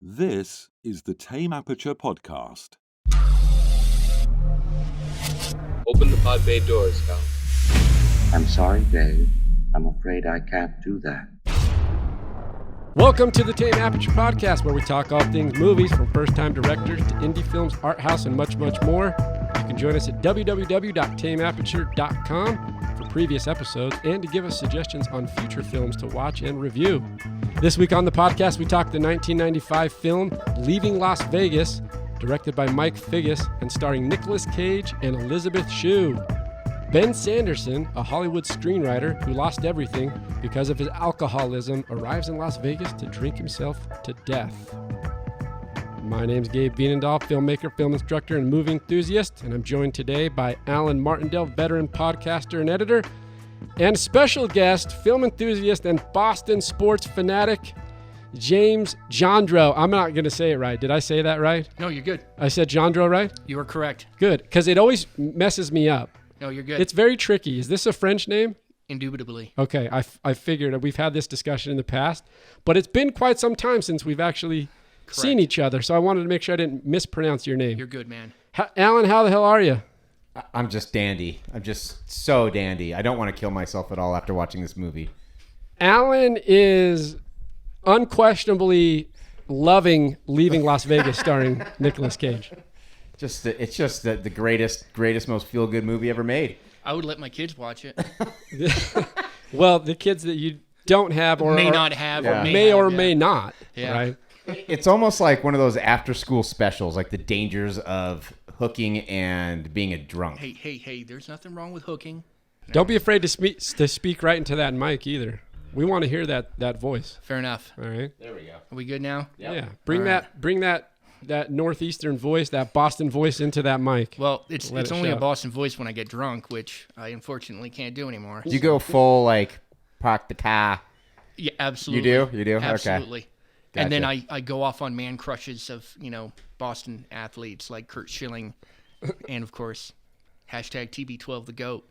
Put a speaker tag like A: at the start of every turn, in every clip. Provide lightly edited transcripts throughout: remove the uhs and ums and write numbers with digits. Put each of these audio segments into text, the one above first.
A: This is the Tame Aperture podcast.
B: Open the pod bay doors, Cal.
C: I'm sorry, Dave. I'm afraid I can't do that.
D: Welcome to the Tame Aperture podcast, where we talk all things movies, from first-time directors to indie films, art house, and much, much more. You can join us at www.tameaperture.com for previous episodes and to give us suggestions on future films to watch and review. This week on the podcast, we talk the 1995 film Leaving Las Vegas, directed by Mike Figgis and starring Nicolas Cage and Elisabeth Shue. Ben Sanderson, a Hollywood screenwriter who lost everything because of his alcoholism, arrives in Las Vegas to drink himself to death. My name's Gabe Bienendahl, filmmaker, film instructor, and movie enthusiast, and I'm joined today by Alan Martindale, veteran podcaster and editor, and special guest, film enthusiast and Boston sports fanatic, James Jandreau. I'm not going to say it right. Did I say that right?
E: No, you're good.
D: I said Jandreau right?
E: You are correct.
D: Good, because it always messes me up.
E: No, you're good.
D: It's very tricky. Is this a French name?
E: Indubitably.
D: Okay, I figured. We've had this discussion in the past, but it's been quite some time since we've actually seen each other, so I wanted to make sure I didn't mispronounce your name.
E: You're good, man.
D: Alan, how the hell are you?
F: I'm just dandy. I'm just so dandy. I don't want to kill myself at all after watching this movie. Alan
D: is unquestionably loving Leaving Las Vegas starring Nicolas Cage.
F: It's just the greatest, most feel-good movie ever made.
E: I would let my kids watch it.
D: Well, the kids that you don't have or
E: may not have,
F: yeah.
E: or
D: may not,
E: yeah.
D: Right?
F: It's almost like one of those after-school specials, like the dangers of hooking and being a drunk.
E: Hey, there's nothing wrong with hooking. No.
D: Don't be afraid to speak right into that mic either. We want to hear that voice.
E: Fair enough.
D: All right.
F: There we go.
E: Are we good now?
F: Yep.
D: Yeah. Bring that northeastern voice, that Boston voice into that mic.
E: Well, it's only
D: show.
E: a Boston voice when I get drunk, which I unfortunately can't do anymore.
F: Do you go full, like, park the car?
E: Yeah, absolutely.
F: You do?
E: Absolutely.
F: Okay. Gotcha.
E: And then I go off on man crushes of, Boston athletes like Kurt Schilling and, of course, hashtag TB12 the GOAT.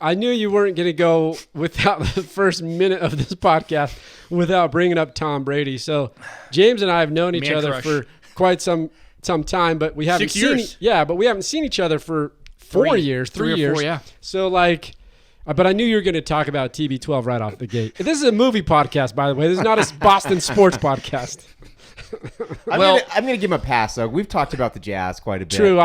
D: I knew you weren't going to go without the first minute of this podcast without bringing up Tom Brady. So James and I have known each other for quite some time, but we haven't
E: 6 years.
D: But we haven't seen each other for 4 years, 3 years.
E: 4, yeah.
D: So but I knew you were going to talk about TB12 right off the gate. This is a movie podcast, by the way. This is not a Boston sports podcast.
F: I'm going to give him a pass, though. We've talked about the Jazz quite a bit.
D: True.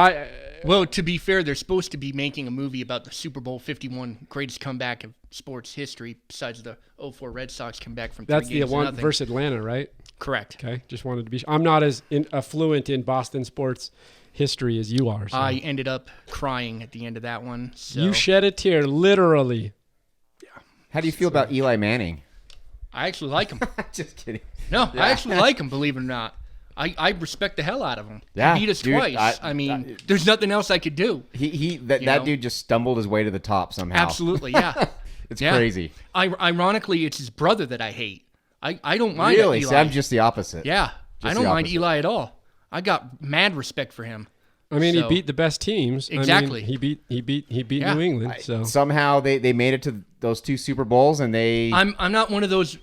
E: Well, to be fair, they're supposed to be making a movie about the Super Bowl 51 greatest comeback of sports history, besides the 04 Red Sox comeback from 3
D: That's
E: games
D: the
E: to
D: one
E: nothing.
D: versus Atlanta, right?
E: Correct.
D: Okay. Just wanted to be. I'm not as fluent in Boston sports history as you are. So.
E: I ended up crying at the end of that one. So.
D: You shed a tear, literally.
E: Yeah.
F: How do you feel about Eli Manning?
E: I actually like him.
F: Just kidding.
E: No, I actually like him, believe it or not. I respect the hell out of him.
F: Yeah,
E: He beat us
F: dude,
E: twice. There's nothing else I could do.
F: That dude just stumbled his way to the top somehow.
E: Absolutely, yeah.
F: It's crazy.
E: Ironically, it's his brother that I hate. I don't mind
F: Really?
E: Eli.
F: See, I'm just the opposite.
E: Yeah,
F: Just
E: I don't
F: the
E: mind
F: opposite.
E: Eli at all. I got mad respect for him.
D: I mean,
E: So-
D: he beat the best teams.
E: Exactly.
D: I mean, he beat
E: Yeah.
D: New England. So
F: Somehow they made it to those 2 Super Bowls, and they.
E: I'm not one of those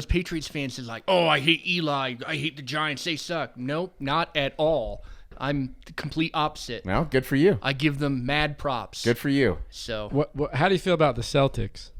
E: Patriots fans that's like, oh, I hate Eli, I hate the Giants, they suck. Nope, not at all. I'm the complete opposite.
F: Well, good for you.
E: I give them mad props.
F: Good for you.
E: So
D: how do you feel about the Celtics?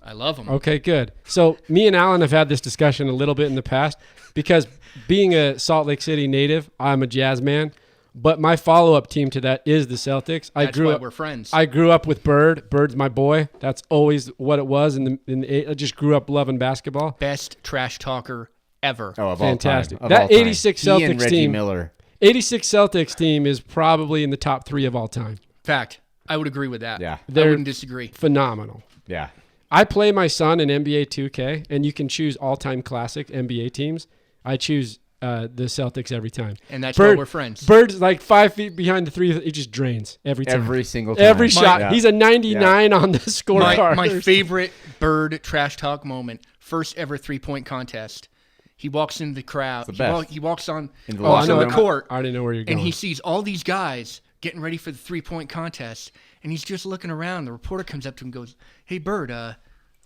E: I love them.
D: Okay, good. So me and Alan have had this discussion a little bit in the past because being a Salt Lake City native, I'm a Jazz man. But my follow-up team to that is the Celtics.
E: That's why we're friends.
D: I grew up with Bird. Bird's my boy. That's always what it was. I just grew up loving basketball.
E: Best trash talker ever.
F: Oh, of
D: Fantastic.
F: all time.
D: That 86
F: He and
D: Celtics
F: Reggie
D: team.
F: Miller.
D: 86 Celtics team is probably in the top 3 of all time.
E: Fact. I would agree with that.
F: Yeah.
E: I wouldn't disagree.
D: Phenomenal.
F: Yeah.
D: I play my son in NBA 2K, and you can choose all-time classic NBA teams. I choose the Celtics every time.
E: And that's why we're friends.
D: Bird's like 5 feet behind the 3. He just drains every time.
F: Every single time.
D: Every shot.
F: Yeah.
D: He's a 99 on the scorecard.
E: My favorite Bird trash talk moment, first ever 3-point contest. He walks in the crowd.
F: It's the best.
E: He walks on
F: In the
E: walks
F: locker
E: on
F: room.
E: the court.
D: I already know where you're going.
E: And he sees all these guys getting ready for the 3-point contest. And he's just looking around. The reporter comes up to him and goes, hey, Bird,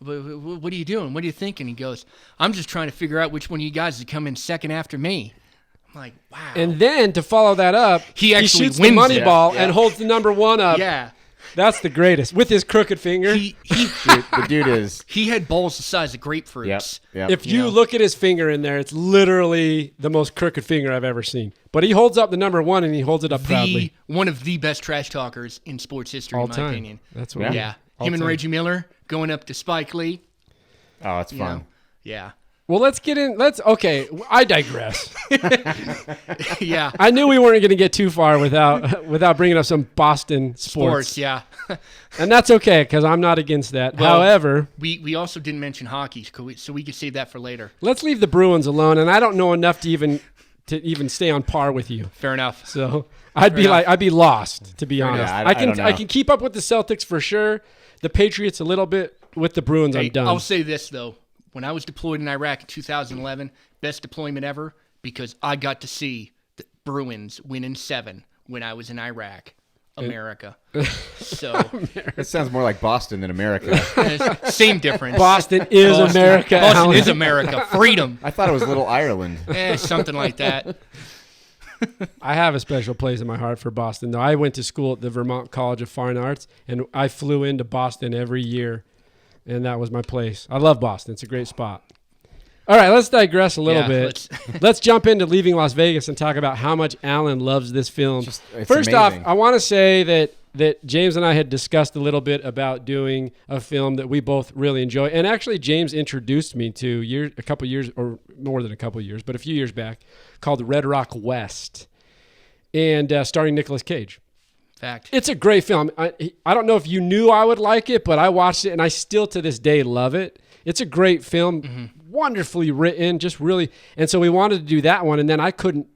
E: what are you doing? What are you thinking? He goes, I'm just trying to figure out which one of you guys is coming second after me. I'm like, wow.
D: And then to follow that up,
E: He actually
D: shoots
E: wins
D: the money
E: it.
D: ball and holds the number one up.
E: Yeah.
D: That's the greatest with his crooked finger.
E: He
F: The dude is.
E: he had balls the size of grapefruits.
F: Yep.
D: If you look at his finger in there, it's literally the most crooked finger I've ever seen. But he holds up the number one and he holds it up proudly.
E: One of the best trash talkers in sports history,
D: All
E: in my
D: time.
E: opinion.
D: That's what.
E: Yeah.
D: All
E: Him and
D: time.
E: Reggie Miller going up to Spike Lee.
F: Oh, it's
E: You
F: fun.
E: know? Yeah.
D: Well, let's get in. Okay, I digress.
E: Yeah.
D: I knew we weren't going to get too far without bringing up some Boston sports.
E: Yeah.
D: And that's okay because I'm not against that.
E: Well,
D: However,
E: we also didn't mention hockey, so we could save that for later.
D: let's leave the Bruins alone. And I don't know enough to even stay on par with you.
E: Fair enough.
D: So I'd be lost, to be honest.
F: enough.
D: I
F: I
D: can
F: don't know.
D: I can keep up with the Celtics for sure. The Patriots a little bit. With the Bruins, I'm done.
E: I'll say this though: when I was deployed in Iraq in 2011, best deployment ever because I got to see the Bruins win in 7 when I was in Iraq, America. So
F: It sounds more like Boston than America.
E: same difference.
D: Boston is America.
E: Boston
D: Alan.
E: is America. Freedom.
F: I thought it was Little Ireland.
E: Something like that.
D: I have a special place in my heart for Boston, though. I went to school at the Vermont College of Fine Arts, and I flew into Boston every year, and that was my place. I love Boston. It's a great spot. All right, let's digress a little
E: Yeah,
D: bit. Let's jump into Leaving Las Vegas and talk about how much Alan loves this film.
F: It's
D: First off,
F: amazing.
D: I want to say that James and I had discussed a little bit about doing a film that we both really enjoy. And actually, James introduced me to a couple years, or more than a couple years, but a few years back, called Red Rock West, and starring Nicolas Cage.
E: Fact.
D: It's a great film. I don't know if you knew I would like it, but I watched it, and I still to this day love it. It's a great film, wonderfully written, just really. And so we wanted to do that one, and then I couldn't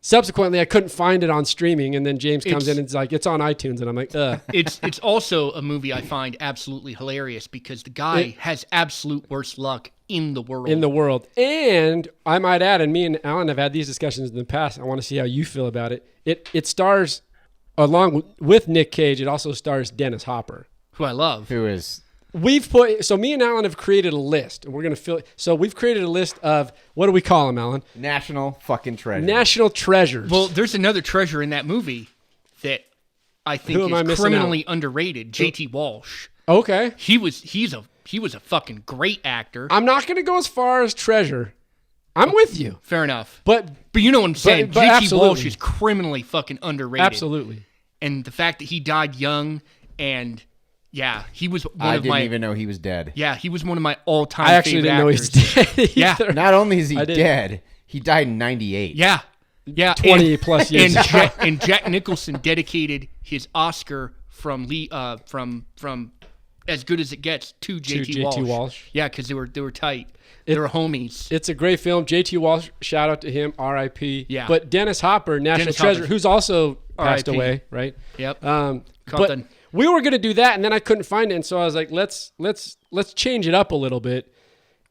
D: find it on streaming, and then James comes in and is like, it's on iTunes, and I'm like, ugh.
E: It's also a movie I find absolutely hilarious because the guy has absolute worst luck in the world.
D: And I might add, and me and Alan have had these discussions in the past, I want to see how you feel about it. It stars, along with Nick Cage, it also stars Dennis Hopper.
E: Who I love.
F: Who is...
D: So me and Alan have created a list, and we're going to fill it. So we've created a list of, what do we call them, Alan?
F: National fucking treasure.
D: National treasures.
E: Well, there's another treasure in that movie that I think
D: Who am I
E: is
D: missing
E: criminally underrated. J.T. Walsh.
D: Okay.
E: He was a fucking great actor.
D: I'm not going to go as far as treasure. I'm with you.
E: Fair enough.
D: But
E: you know what I'm saying.
D: but
E: J.T.
D: absolutely.
E: Walsh is criminally fucking underrated.
D: absolutely.
E: And the fact that he died young and yeah, he was one
F: I
E: of
F: didn't
E: my
F: even know he was dead.
E: Yeah, he was one of my all-time
D: I actually
E: favorite
D: didn't know
E: actors.
D: he's dead
E: Yeah.
D: either.
F: Not only is he
D: I didn't.
F: dead, he died in 98.
E: Yeah. Yeah,
D: 20 plus years.
E: And Jack Nicholson dedicated his Oscar from As Good as It Gets to J.T. Walsh. Yeah, because they were tight. They were homies.
D: It's a great film. J.T. Walsh, shout out to him, R.I.P.
E: Yeah.
D: But Dennis Hopper, National
E: Dennis
D: Treasure,
E: Hopper.
D: who's also passed
E: R.I.P..
D: away, right?
E: Yep.
D: But
E: Compton.
D: we were going to do that, and then I couldn't find it, and so I was like, let's change it up a little bit.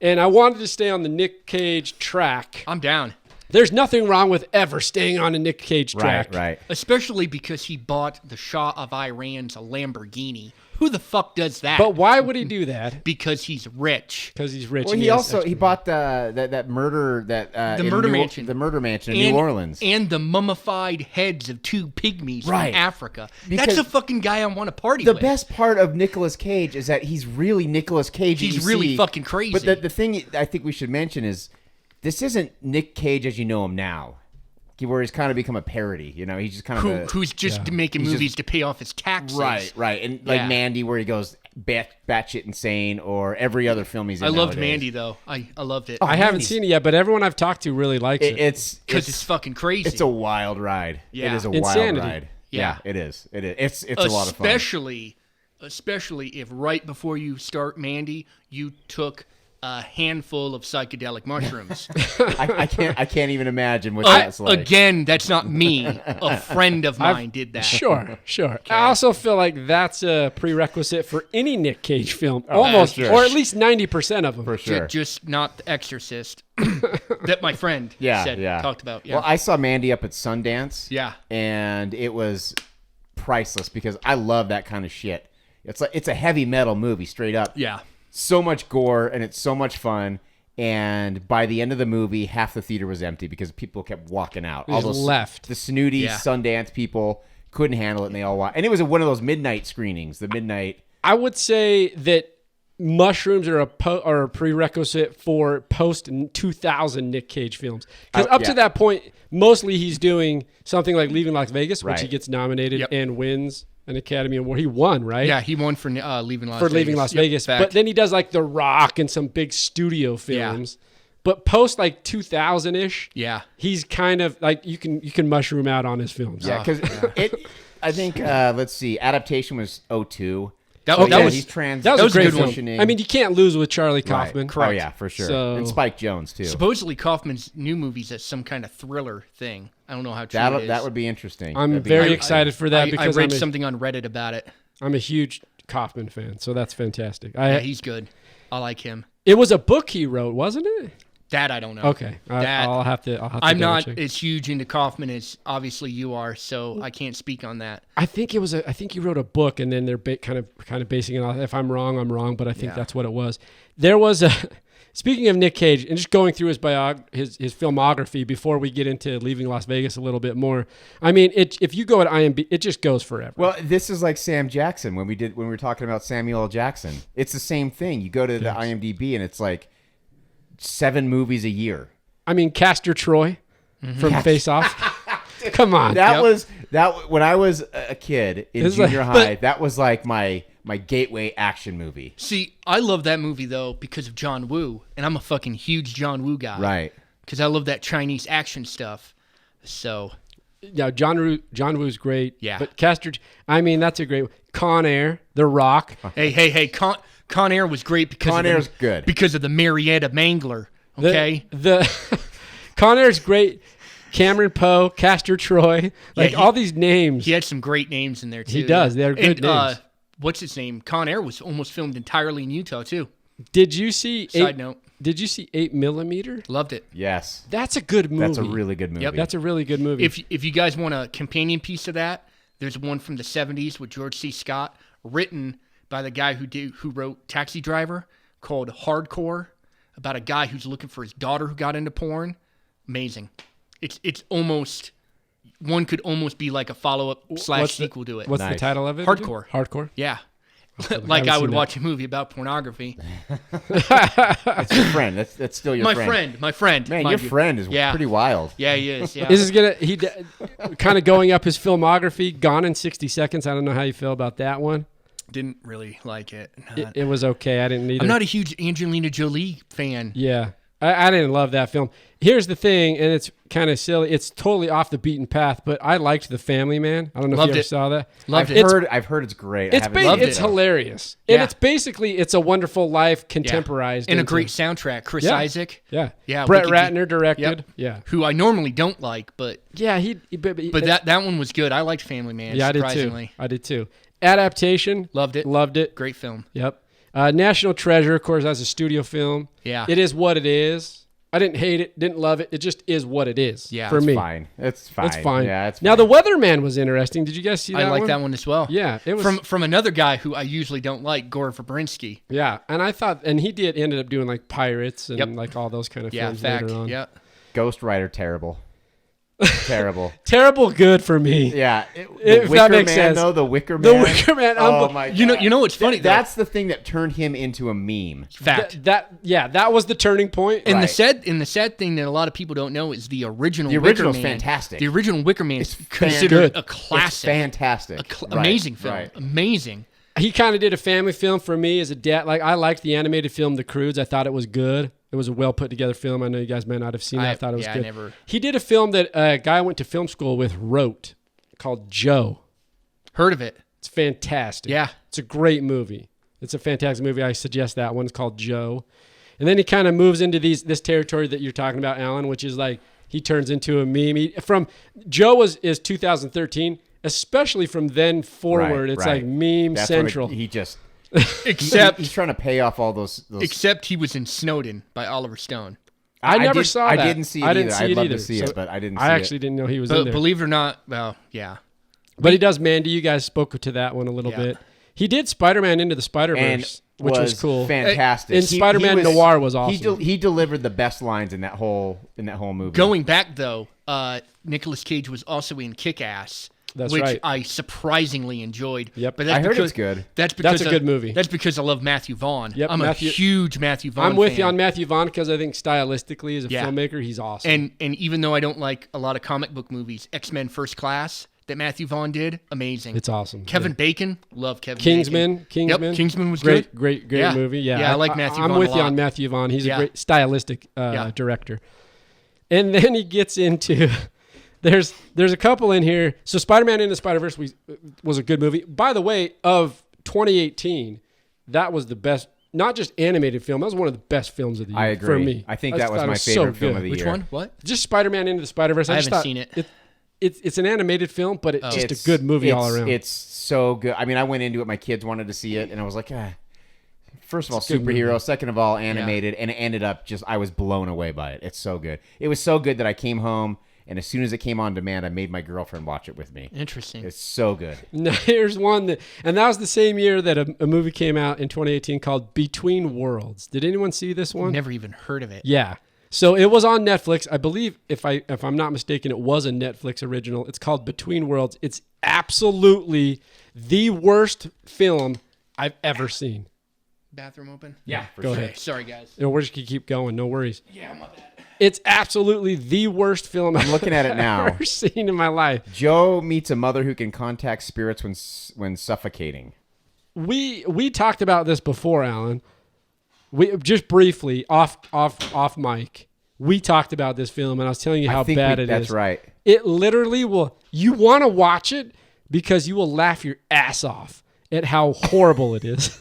D: And I wanted to stay on the Nick Cage track.
E: I'm down.
D: There's nothing wrong with ever staying on a Nick Cage track.
F: Right.
E: Especially because he bought the Shah of Iran's Lamborghini. Who the fuck does that?
D: But why would he do that?
E: Because he's rich.
D: Because he's rich.
F: Well,
D: and
F: he
D: has
F: also he bought that murder
E: The murder mansion.
F: The murder mansion in New Orleans.
E: And the mummified heads of 2 pygmies
F: Right.
E: from Africa.
F: Because
E: That's a fucking guy I want to party
F: The
E: with.
F: best part of Nicolas Cage is that he's really Nicolas Cage.
E: He's
F: you
E: really
F: see.
E: fucking crazy.
F: But the thing I think we should mention is this isn't Nick Cage as you know him now, where he's kind of become a parody. You know, he's just kind of
E: who's just making
F: He's
E: movies to pay off his taxes.
F: right, and like
E: Yeah.
F: Mandy, where he goes batshit insane, or every other film he's in.
E: I loved
F: nowadays.
E: Mandy though. I loved it.
D: I haven't seen it yet, but everyone I've talked to really likes it.
E: Because it's fucking crazy.
F: It's a wild ride.
E: Yeah.
F: It is a
D: Insanity.
F: wild ride.
E: Yeah.
F: It is. It's a lot of fun.
E: Especially if right before you start Mandy, you took a handful of psychedelic mushrooms.
F: I can't even imagine what that's like.
E: Again, that's not me. A friend of mine did that.
D: Sure. I also feel like that's a prerequisite for any Nick Cage film, almost,
F: for sure.
D: or at least 90% of them.
F: For sure.
E: Just not The Exorcist that my friend talked about. Yeah.
F: Well, I saw Mandy up at Sundance.
E: Yeah.
F: And it was priceless because I love that kind of shit. It's a heavy metal movie, straight up.
E: Yeah.
F: so much gore and it's so much fun. And by the end of the movie, half the theater was empty because people kept walking out.
D: All those left.
F: The snooty Sundance people couldn't handle it, and they all walked. And it was one of those midnight screenings. The midnight.
D: I would say that mushrooms are a prerequisite for post 2000 Nick Cage films, because up to that point, mostly he's doing something like Leaving Las Vegas, which he gets nominated and wins an Academy Award. He won, right?
E: Yeah, he won for Leaving Las
D: Vegas. But then he does like The Rock and some big studio films. But post like 2000 ish, he's kind of like you can mushroom out on his films.
F: Yeah, because I think let's see, adaptation was 2002.
D: That was a great film.
F: film.
D: I mean, you can't lose with Charlie Kaufman.
F: Right. Oh yeah, for sure. And Spike Jonze too.
E: Supposedly Kaufman's new movie's some kind of thriller thing. I don't know how true it is.
F: That would be interesting.
D: I'm very excited for that because
E: I read something on Reddit about it.
D: I'm a huge Kaufman fan, so that's fantastic.
E: He's good. I like him.
D: It was a book he wrote, wasn't it?
E: That I don't know.
D: Okay, I'll have to.
E: I'm not as huge into Kaufman as obviously you are, so I can't speak on that.
D: I think he wrote a book, and then they're kind of basing it off. If I'm wrong, I'm wrong, but I think that's what it was. There was a. Speaking of Nick Cage, and just going through his filmography before we get into Leaving Las Vegas a little bit more. I mean, if you go at IMDb, it just goes forever.
F: Well, this is like Sam Jackson when we were talking about Samuel L. Jackson. It's the same thing. You go to the IMDb, and it's like 7 movies a year.
D: I mean, Castor Troy from Face Off. Come on.
F: That was when I was a kid in junior high. That was like my gateway action movie.
E: See, I love that movie though because of John Woo, and I'm a fucking huge John Woo guy.
F: Right.
E: Because I love that Chinese action stuff. So.
D: Yeah, John Woo's great.
E: Yeah.
D: But Castor, I mean, that's a great one. Con Air, The Rock.
E: Hey, Con Air was great because
F: good
E: because of the Marietta Mangler. Okay.
D: The Con Air's great. Cameron Poe, Castor Troy, all these names.
E: He had some great names in there too.
D: He does. They're good names.
E: What's his name? Con Air was almost filmed entirely in Utah too.
D: Did you see?
E: Side note.
D: Did you see 8mm?
E: Loved it.
F: Yes.
D: That's a good movie.
F: That's a really good movie.
E: Yep.
D: That's a really good movie.
E: If you guys want a companion piece of that, there's one from the 70s with George C. Scott, written by the guy who wrote Taxi Driver, called Hardcore, about a guy who's looking for his daughter who got into porn. Amazing. It's almost, one could almost be like a follow-up / sequel to it.
D: What's the title of it?
E: Hardcore. Yeah. Like I would watch a movie about pornography.
F: That's your friend. That's still your friend.
E: My friend.
F: Man, your friend is pretty wild.
E: Yeah, he is. Yeah.
D: This is kind of going up his filmography. Gone in 60 Seconds. I don't know how you feel about that one.
E: Didn't really like it.
D: It was okay. I didn't either.
E: I'm not a huge Angelina Jolie fan.
D: Yeah. I didn't love that film. Here's the thing, and it's kind of silly. It's totally off the beaten path, but I liked The Family Man. I don't know if you ever saw that.
F: I've heard it's great.
D: It's hilarious. And it's a Wonderful Life contemporized.
E: And a great soundtrack. Chris Isaac.
D: Yeah.
E: Yeah.
D: Brett Ratner directed.
E: Yep.
D: Yeah.
E: Who I normally don't like, but
D: yeah,
E: but that one was good. I liked Family Man.
D: Yeah,
E: surprisingly.
D: I did too. Adaptation.
E: Loved it. Great film.
D: Yep. National Treasure, of course, as a studio film.
E: Yeah.
D: It is what it is. I didn't hate it, didn't love it. It just is what it is.
E: Yeah,
D: for me.
F: It's fine.
D: It's fine.
F: Yeah, it's fine.
D: Now, The Weatherman was interesting. Did you guys see that one?
E: I like that one as well.
D: Yeah. It was
E: from another guy who I usually don't like, Gore Verbinski.
D: Yeah, and I thought, and he ended up doing like Pirates and like all those kind of films later on.
E: Yeah.
F: Ghost Rider, terrible.
D: Terrible good for me.
F: Yeah.
D: If that makes sense.
F: Though, the Wicker Man.
D: The Wicker Man.
F: Oh my God.
E: You know what's funny?
F: That's the thing that turned him into a meme.
E: Fact.
D: That was the turning point.
E: And the sad thing that a lot of people don't know is the original. The
F: original's
E: Wicker Man,
F: fantastic.
E: The original Wicker Man is considered a classic.
F: It's fantastic.
E: Amazing film. Right. Amazing.
D: He kind of did a family film for me as a dad. Like, I liked the animated film The Croods. I thought it was good. It was a well put together film. I know you guys may not have seen it. I thought it was good. He did a film that a guy I went to film school with wrote called Joe.
E: Heard of it.
D: It's fantastic.
E: Yeah.
D: It's a great movie. It's a fantastic movie. I suggest that one. It's called Joe. And then he kind of moves into this territory that you're talking about, Alan, which is like he turns into a meme. Joe is 2013. Especially from then forward, it's like meme central.
F: He just
E: except
F: he's trying to pay off all those.
E: Except he was in Snowden by Oliver Stone.
D: I never saw that.
F: I didn't see it either. I'd love to see it, but I didn't see it.
D: I actually didn't know he was in there.
E: Believe it or not, well, yeah.
D: But he does Mandy. You guys spoke to that one a little bit. He did Spider-Man Into the Spider-Verse. which was cool.
F: Fantastic.
D: And Spider-Man Noir was awesome.
F: He delivered the best lines in that whole movie.
E: Going back though, Nicolas Cage was also in Kick-Ass.
D: That's
E: which
D: right.
E: I surprisingly enjoyed.
D: Yep.
E: But
F: I heard it's good.
E: That's because
D: a good movie.
E: That's because I love Matthew Vaughn.
D: Yep,
E: I'm a huge Matthew Vaughn
D: I'm with
E: fan.
D: you on Matthew Vaughn because I think stylistically as a filmmaker, he's awesome.
E: And even though I don't like a lot of comic book movies, X-Men First Class that Matthew Vaughn did, amazing.
D: It's awesome.
E: Kevin Bacon, love Kevin
D: Kingsman.
E: Bacon. Yep, Kingsman was
D: great,
E: good.
D: Great movie. Yeah,
E: Yeah, I like Matthew Vaughn
D: I'm with
E: a
D: you
E: lot.
D: on Matthew Vaughn. He's a great stylistic director. And then he gets into... There's a couple in here. So Spider-Man Into the Spider-Verse was a good movie. By the way, of 2018, that was the best, not just animated film, that was one of the best films of the year.
F: I agree.
D: For me.
F: I think that was
D: thought
F: my
D: it
F: favorite
D: so
F: film
D: good.
F: of the
E: Which
F: year.
E: one? What?
D: Just Spider-Man Into the Spider-Verse.
E: I
D: just
E: haven't
D: thought
E: seen it.
D: It's an animated film, but it's just a good movie all around.
F: It's so good. I mean, I went into it, my kids wanted to see it, and I was like, first of all,
D: It's a good
F: superhero.
D: movie.
F: Second of all, animated, and it ended up I was blown away by it. It's so good. It was so good that I came home, and as soon as it came on demand, I made my girlfriend watch it with me.
E: Interesting.
F: It's so good.
D: Now, here's one and that was the same year that a movie came out in 2018 called Between Worlds. Did anyone see this one?
E: Never even heard of it.
D: Yeah. So it was on Netflix. I believe, if I'm not mistaken, it was a Netflix original. It's called Between Worlds. It's absolutely the worst film I've ever seen.
E: Bathroom open?
D: Yeah,
F: for
D: go
F: sure.
D: ahead.
E: Sorry, guys.
D: We're just gonna keep going. No worries.
E: Yeah, my bad.
D: It's absolutely the worst film
F: I'm looking at it now.
D: I've ever seen in my life.
F: Joe meets a mother who can contact spirits when suffocating.
D: We talked about this before, Alan. We just briefly off mic. We talked about this film, and I was telling you how bad it is.
F: That's right.
D: It literally will. You want to watch it because you will laugh your ass off at how horrible it is.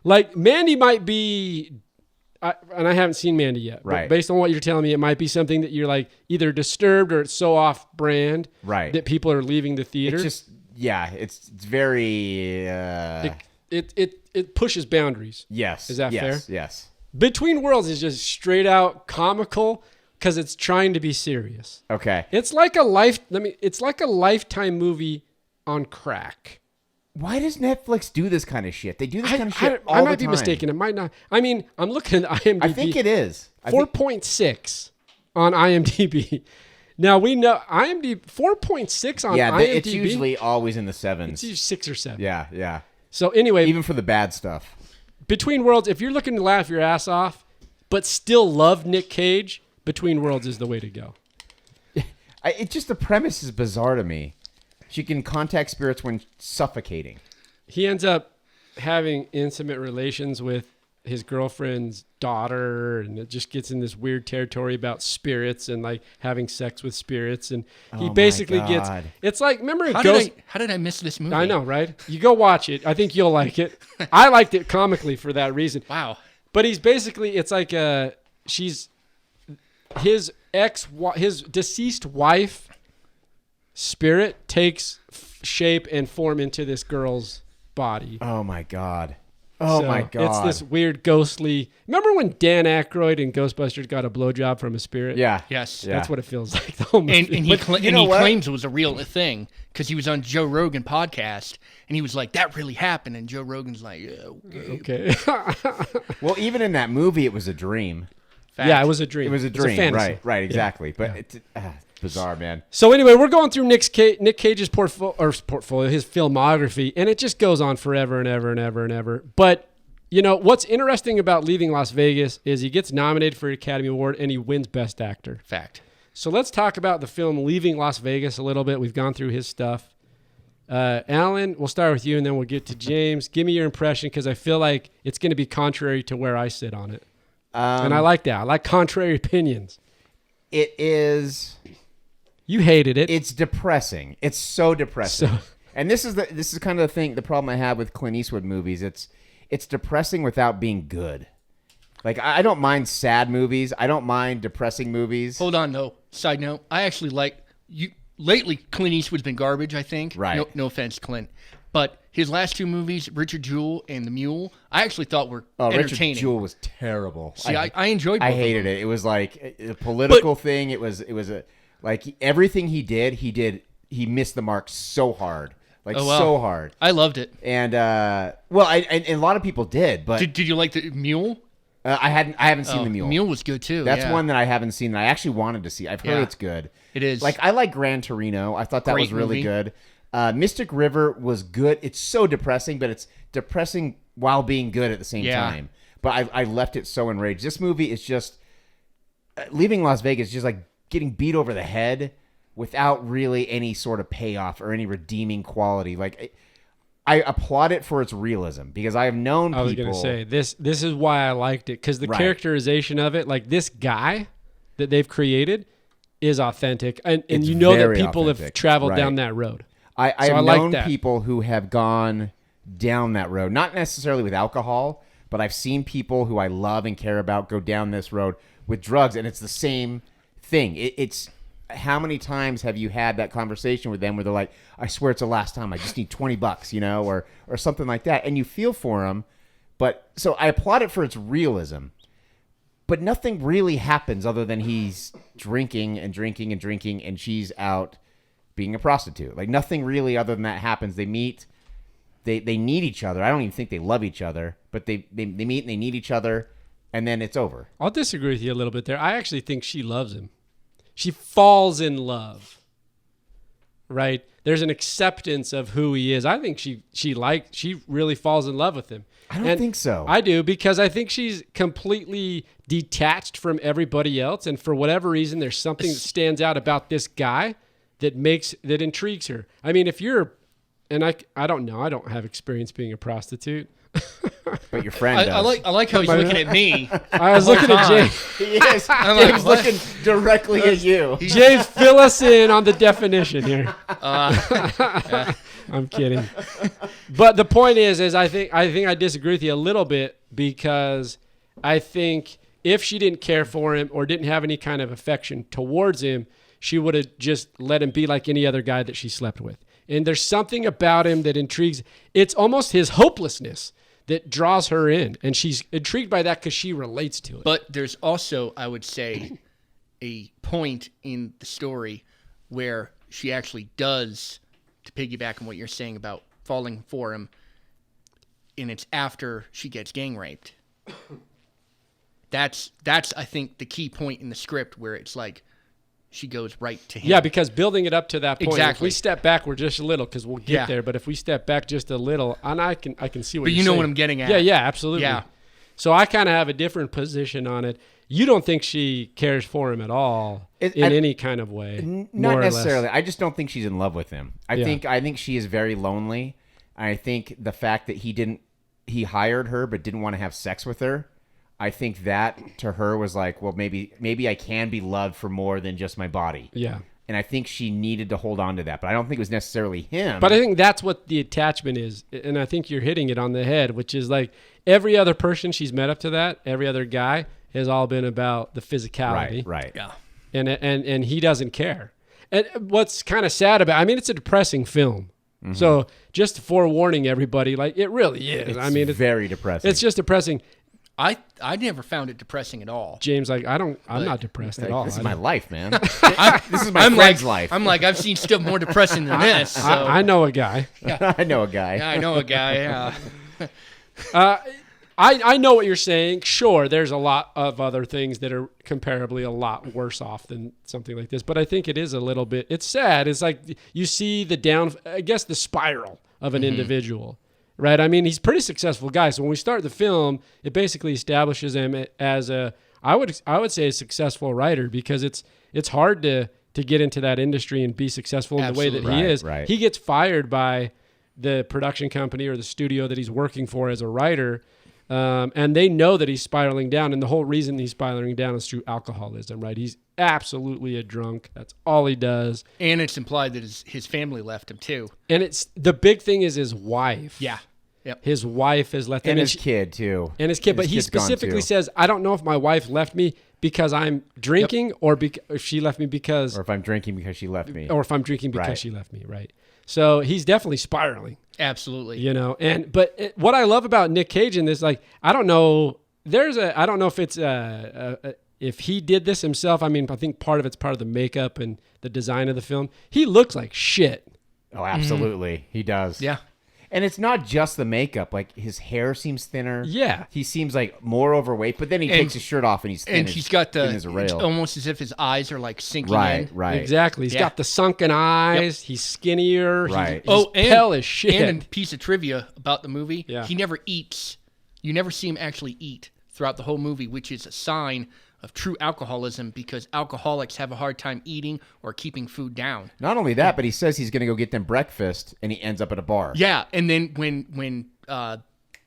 D: Like Mandy might be, and I haven't seen Mandy yet.
F: Right.
D: But based on what you're telling me, it might be something that you're like either disturbed or it's so off brand.
F: Right.
D: That people are leaving the theater.
F: It's just it's very.
D: It pushes boundaries.
F: Yes.
D: Is that fair?
F: Yes.
D: Between Worlds is just straight out comical because it's trying to be serious.
F: Okay.
D: It's like it's like a Lifetime movie on crack.
F: Why does Netflix do this kind of shit? They do this kind of shit all
D: I
F: the
D: might be
F: time.
D: mistaken. It might not. I mean, I'm looking at IMDb.
F: I think it is.
D: 4.6 on IMDb. Now we know IMDb 4.6 on IMDb.
F: It's usually always in the sevens.
D: It's usually 6 or 7.
F: Yeah.
D: So anyway,
F: Even for the bad stuff.
D: Between Worlds, if you're looking to laugh your ass off, but still love Nick Cage, Between Worlds is the way to go.
F: The premise is bizarre to me. She can contact spirits when suffocating.
D: He ends up having intimate relations with his girlfriend's daughter, and it just gets in this weird territory about spirits and like having sex with spirits. And he basically gets. It's like, remember
E: How did I miss this movie?
D: I know, right? You go watch it. I think you'll like it. I liked it comically for that reason.
E: Wow.
D: But he's basically, it's like she's his deceased wife spirit takes shape and form into this girl's body.
F: Oh my god. It's
D: this weird ghostly. Remember when Dan Aykroyd in Ghostbusters got a blowjob from a spirit?
F: Yeah.
E: Yes.
F: Yeah.
D: That's what it feels like. The whole movie.
E: And he
F: know what?
E: claims it was a real thing because he was on Joe Rogan podcast and he was like, that really happened. And Joe Rogan's like, yeah, okay.
D: Okay.
F: Well, even in that movie, it was a dream.
E: Fact.
D: Yeah, it was a dream.
F: It was a
D: It's
F: dream.
D: fantasy.
F: Right, exactly. But it's bizarre, man.
D: So anyway, we're going through Nick Cage's portfolio, his filmography, and it just goes on forever and ever and ever and ever. But you know what's interesting about Leaving Las Vegas is he gets nominated for an Academy Award and he wins Best Actor.
E: Fact.
D: So let's talk about the film Leaving Las Vegas a little bit. We've gone through his stuff. Alan, we'll start with you, and then we'll get to James. Give me your impression because I feel like it's going to be contrary to where I sit on it. And I like that. I like contrary opinions.
F: It is.
D: You hated it.
F: It's depressing. It's so depressing. And this is kind of the problem I have with Clint Eastwood movies. It's depressing without being good. Like I don't mind sad movies. I don't mind depressing movies.
E: Hold on, though. Side note, I actually like you. Lately, Clint Eastwood's been garbage, I think.
F: Right.
E: No offense, Clint. But his last two movies, Richard Jewell and The Mule, I actually thought were entertaining.
F: Richard Jewell was terrible.
E: See, I enjoyed both
F: I
E: of
F: hated
E: them.
F: it. It was like a political thing. It was like everything he did, he missed the mark so hard. like
E: Oh, wow.
F: so hard.
E: I loved it.
F: And and a lot of people did, but
E: Did you like the Mule?
F: I haven't seen the Mule.
E: Mule was good too.
F: That's
E: yeah.
F: one that I haven't seen that I actually wanted to see. I've heard
E: Yeah.
F: it's good.
E: It is.
F: Like I like Gran Torino. I thought that
E: Great
F: was really
E: movie.
F: good. Mystic River was good. It's so depressing, but it's depressing while being good at the same
E: Yeah.
F: time. But I left it so enraged. This movie is just leaving Las Vegas, just like getting beat over the head without really any sort of payoff or any redeeming quality. Like I applaud it for its realism because I have known people.
D: I was going to say this is why I liked it, because the
F: Right.
D: characterization of it, like this guy that they've created is authentic. And
F: It's
D: you know that
F: very
D: people have
F: authentic.
D: traveled
F: Right.
D: down that road.
F: I
D: So
F: have
D: like
F: known
D: that.
F: people who have gone down that road, not necessarily with alcohol, but I've seen people who I love and care about go down this road with drugs, and it's the same thing. It's how many times have you had that conversation with them where they're like, I swear it's the last time, I just need $20, you know, or something like that, and you feel for them. But so I applaud it for its realism, but nothing really happens other than he's drinking and drinking and drinking, and she's out being a prostitute. Like nothing really other than that happens. They meet, they need each other. I don't even think they love each other, but they meet and they need each other, and then it's over.
D: I'll disagree with you a little bit there. I actually think she loves him. She falls in love, right? There's an acceptance of who he is. I think she really falls in love with him.
F: I don't think so.
D: I do, because I think she's completely detached from everybody else, and for whatever reason, there's something that stands out about this guy that intrigues her. I mean, if you're, and I don't know, I don't have experience being a prostitute.
F: But your friend does.
E: I like how he's looking at me.
D: I was looking at James.
F: He is.
E: I'm like,
F: James
E: what?
F: looking directly at you.
D: James, fill us in on the definition here. I'm kidding. But the point is I think I disagree with you a little bit, because I think if she didn't care for him or didn't have any kind of affection towards him, she would have just let him be like any other guy that she slept with. And there's something about him that intrigues. It's almost his hopelessness that draws her in, and she's intrigued by that because she relates to it.
E: But there's also, I would say, a point in the story where she actually does, to piggyback on what you're saying about falling for him, and it's after she gets gang raped. That's I think the key point in the script where it's like she goes right to him.
D: Yeah, because building it up to that point, if
E: Exactly.
D: we step back, we're just a little, because we'll get
E: Yeah.
D: there. But if we step back just a little, and I can see what
E: But
D: you're
E: you know
D: saying.
E: what I'm getting at.
D: Yeah, absolutely.
E: Yeah.
D: So I kind of have a different position on it. You don't think she cares for him at all in any kind of way? more
F: Not
D: or less.
F: necessarily. I just don't think she's in love with him. I
D: Yeah.
F: think she is very lonely. I think the fact that he hired her but didn't want to have sex with her, I think that to her was like, well, maybe I can be loved for more than just my body.
D: Yeah.
F: And I think she needed to hold on to that, but I don't think it was necessarily him.
D: But I think that's what the attachment is. And I think you're hitting it on the head, which is like every other person she's met up to that, every other guy has all been about the physicality.
F: Right.
E: Yeah.
D: And he doesn't care. And what's kind of sad about, I mean, it's a depressing film.
F: Mm-hmm.
D: So just forewarning everybody, like it really is.
F: It's very depressing.
D: It's just depressing.
E: I never found it depressing at all.
D: James, like I'm not depressed at all.
F: This is
D: I
F: my
D: don't-
F: life, man. This is my friend's life.
E: I'm like, I've seen stuff more depressing than this. So.
D: I know a guy.
F: I know a guy.
E: Yeah, I know a guy.
D: I know what you're saying. Sure, there's a lot of other things that are comparably a lot worse off than something like this, but I think it is a little bit. It's sad. It's like you see the spiral of an individual, right? I mean, he's a pretty successful guy. So when we start the film, it basically establishes him as I would say a successful writer, because it's hard to get into that industry and be successful in the way that
E: Absolutely.
D: he is.
F: Right.
D: He gets fired by the production company or the studio that he's working for as a writer. And they know that he's spiraling down, and the whole reason he's spiraling down is through alcoholism, right? He's absolutely a drunk. That's all he does.
E: And it's implied that his family left him too.
D: And it's the big thing is his wife.
E: Yeah. Yep.
D: His wife has left him.
F: And his kid, too.
D: And his kid. But he
F: kid's gone,
D: specifically
F: too.
D: says, I don't know if my wife left me because I'm drinking or if she left me because...
F: Or if I'm drinking because she left me.
D: Or if I'm drinking because
F: Right.
D: she left me, right? So he's definitely spiraling.
E: Absolutely.
D: You know, what I love about Nick Cage in this, like, I don't know if it's if he did this himself. I mean, I think part of it's part of the makeup and the design of the film. He looks like shit
F: Oh, absolutely. He does.
E: Yeah.
F: And it's not just the makeup. Like, his hair seems thinner.
D: Yeah.
F: He seems like more overweight, but then he takes his shirt off and he's thin.
E: And he's got
F: thin as a
E: it's
F: rail.
E: almost as if his eyes are like sinking
F: Right,
E: in.
F: right.
D: Exactly. He's got the sunken eyes. He's skinnier.
F: Right.
D: He's pale as shit.
E: And a piece of trivia about the movie,
D: Yeah.
E: he never eats. You never see him actually eat throughout the whole movie, which is a sign of true alcoholism because alcoholics have a hard time eating or keeping food down.
F: Not only that, but he says he's going to go get them breakfast, and he ends up at a bar.
E: Yeah, and then when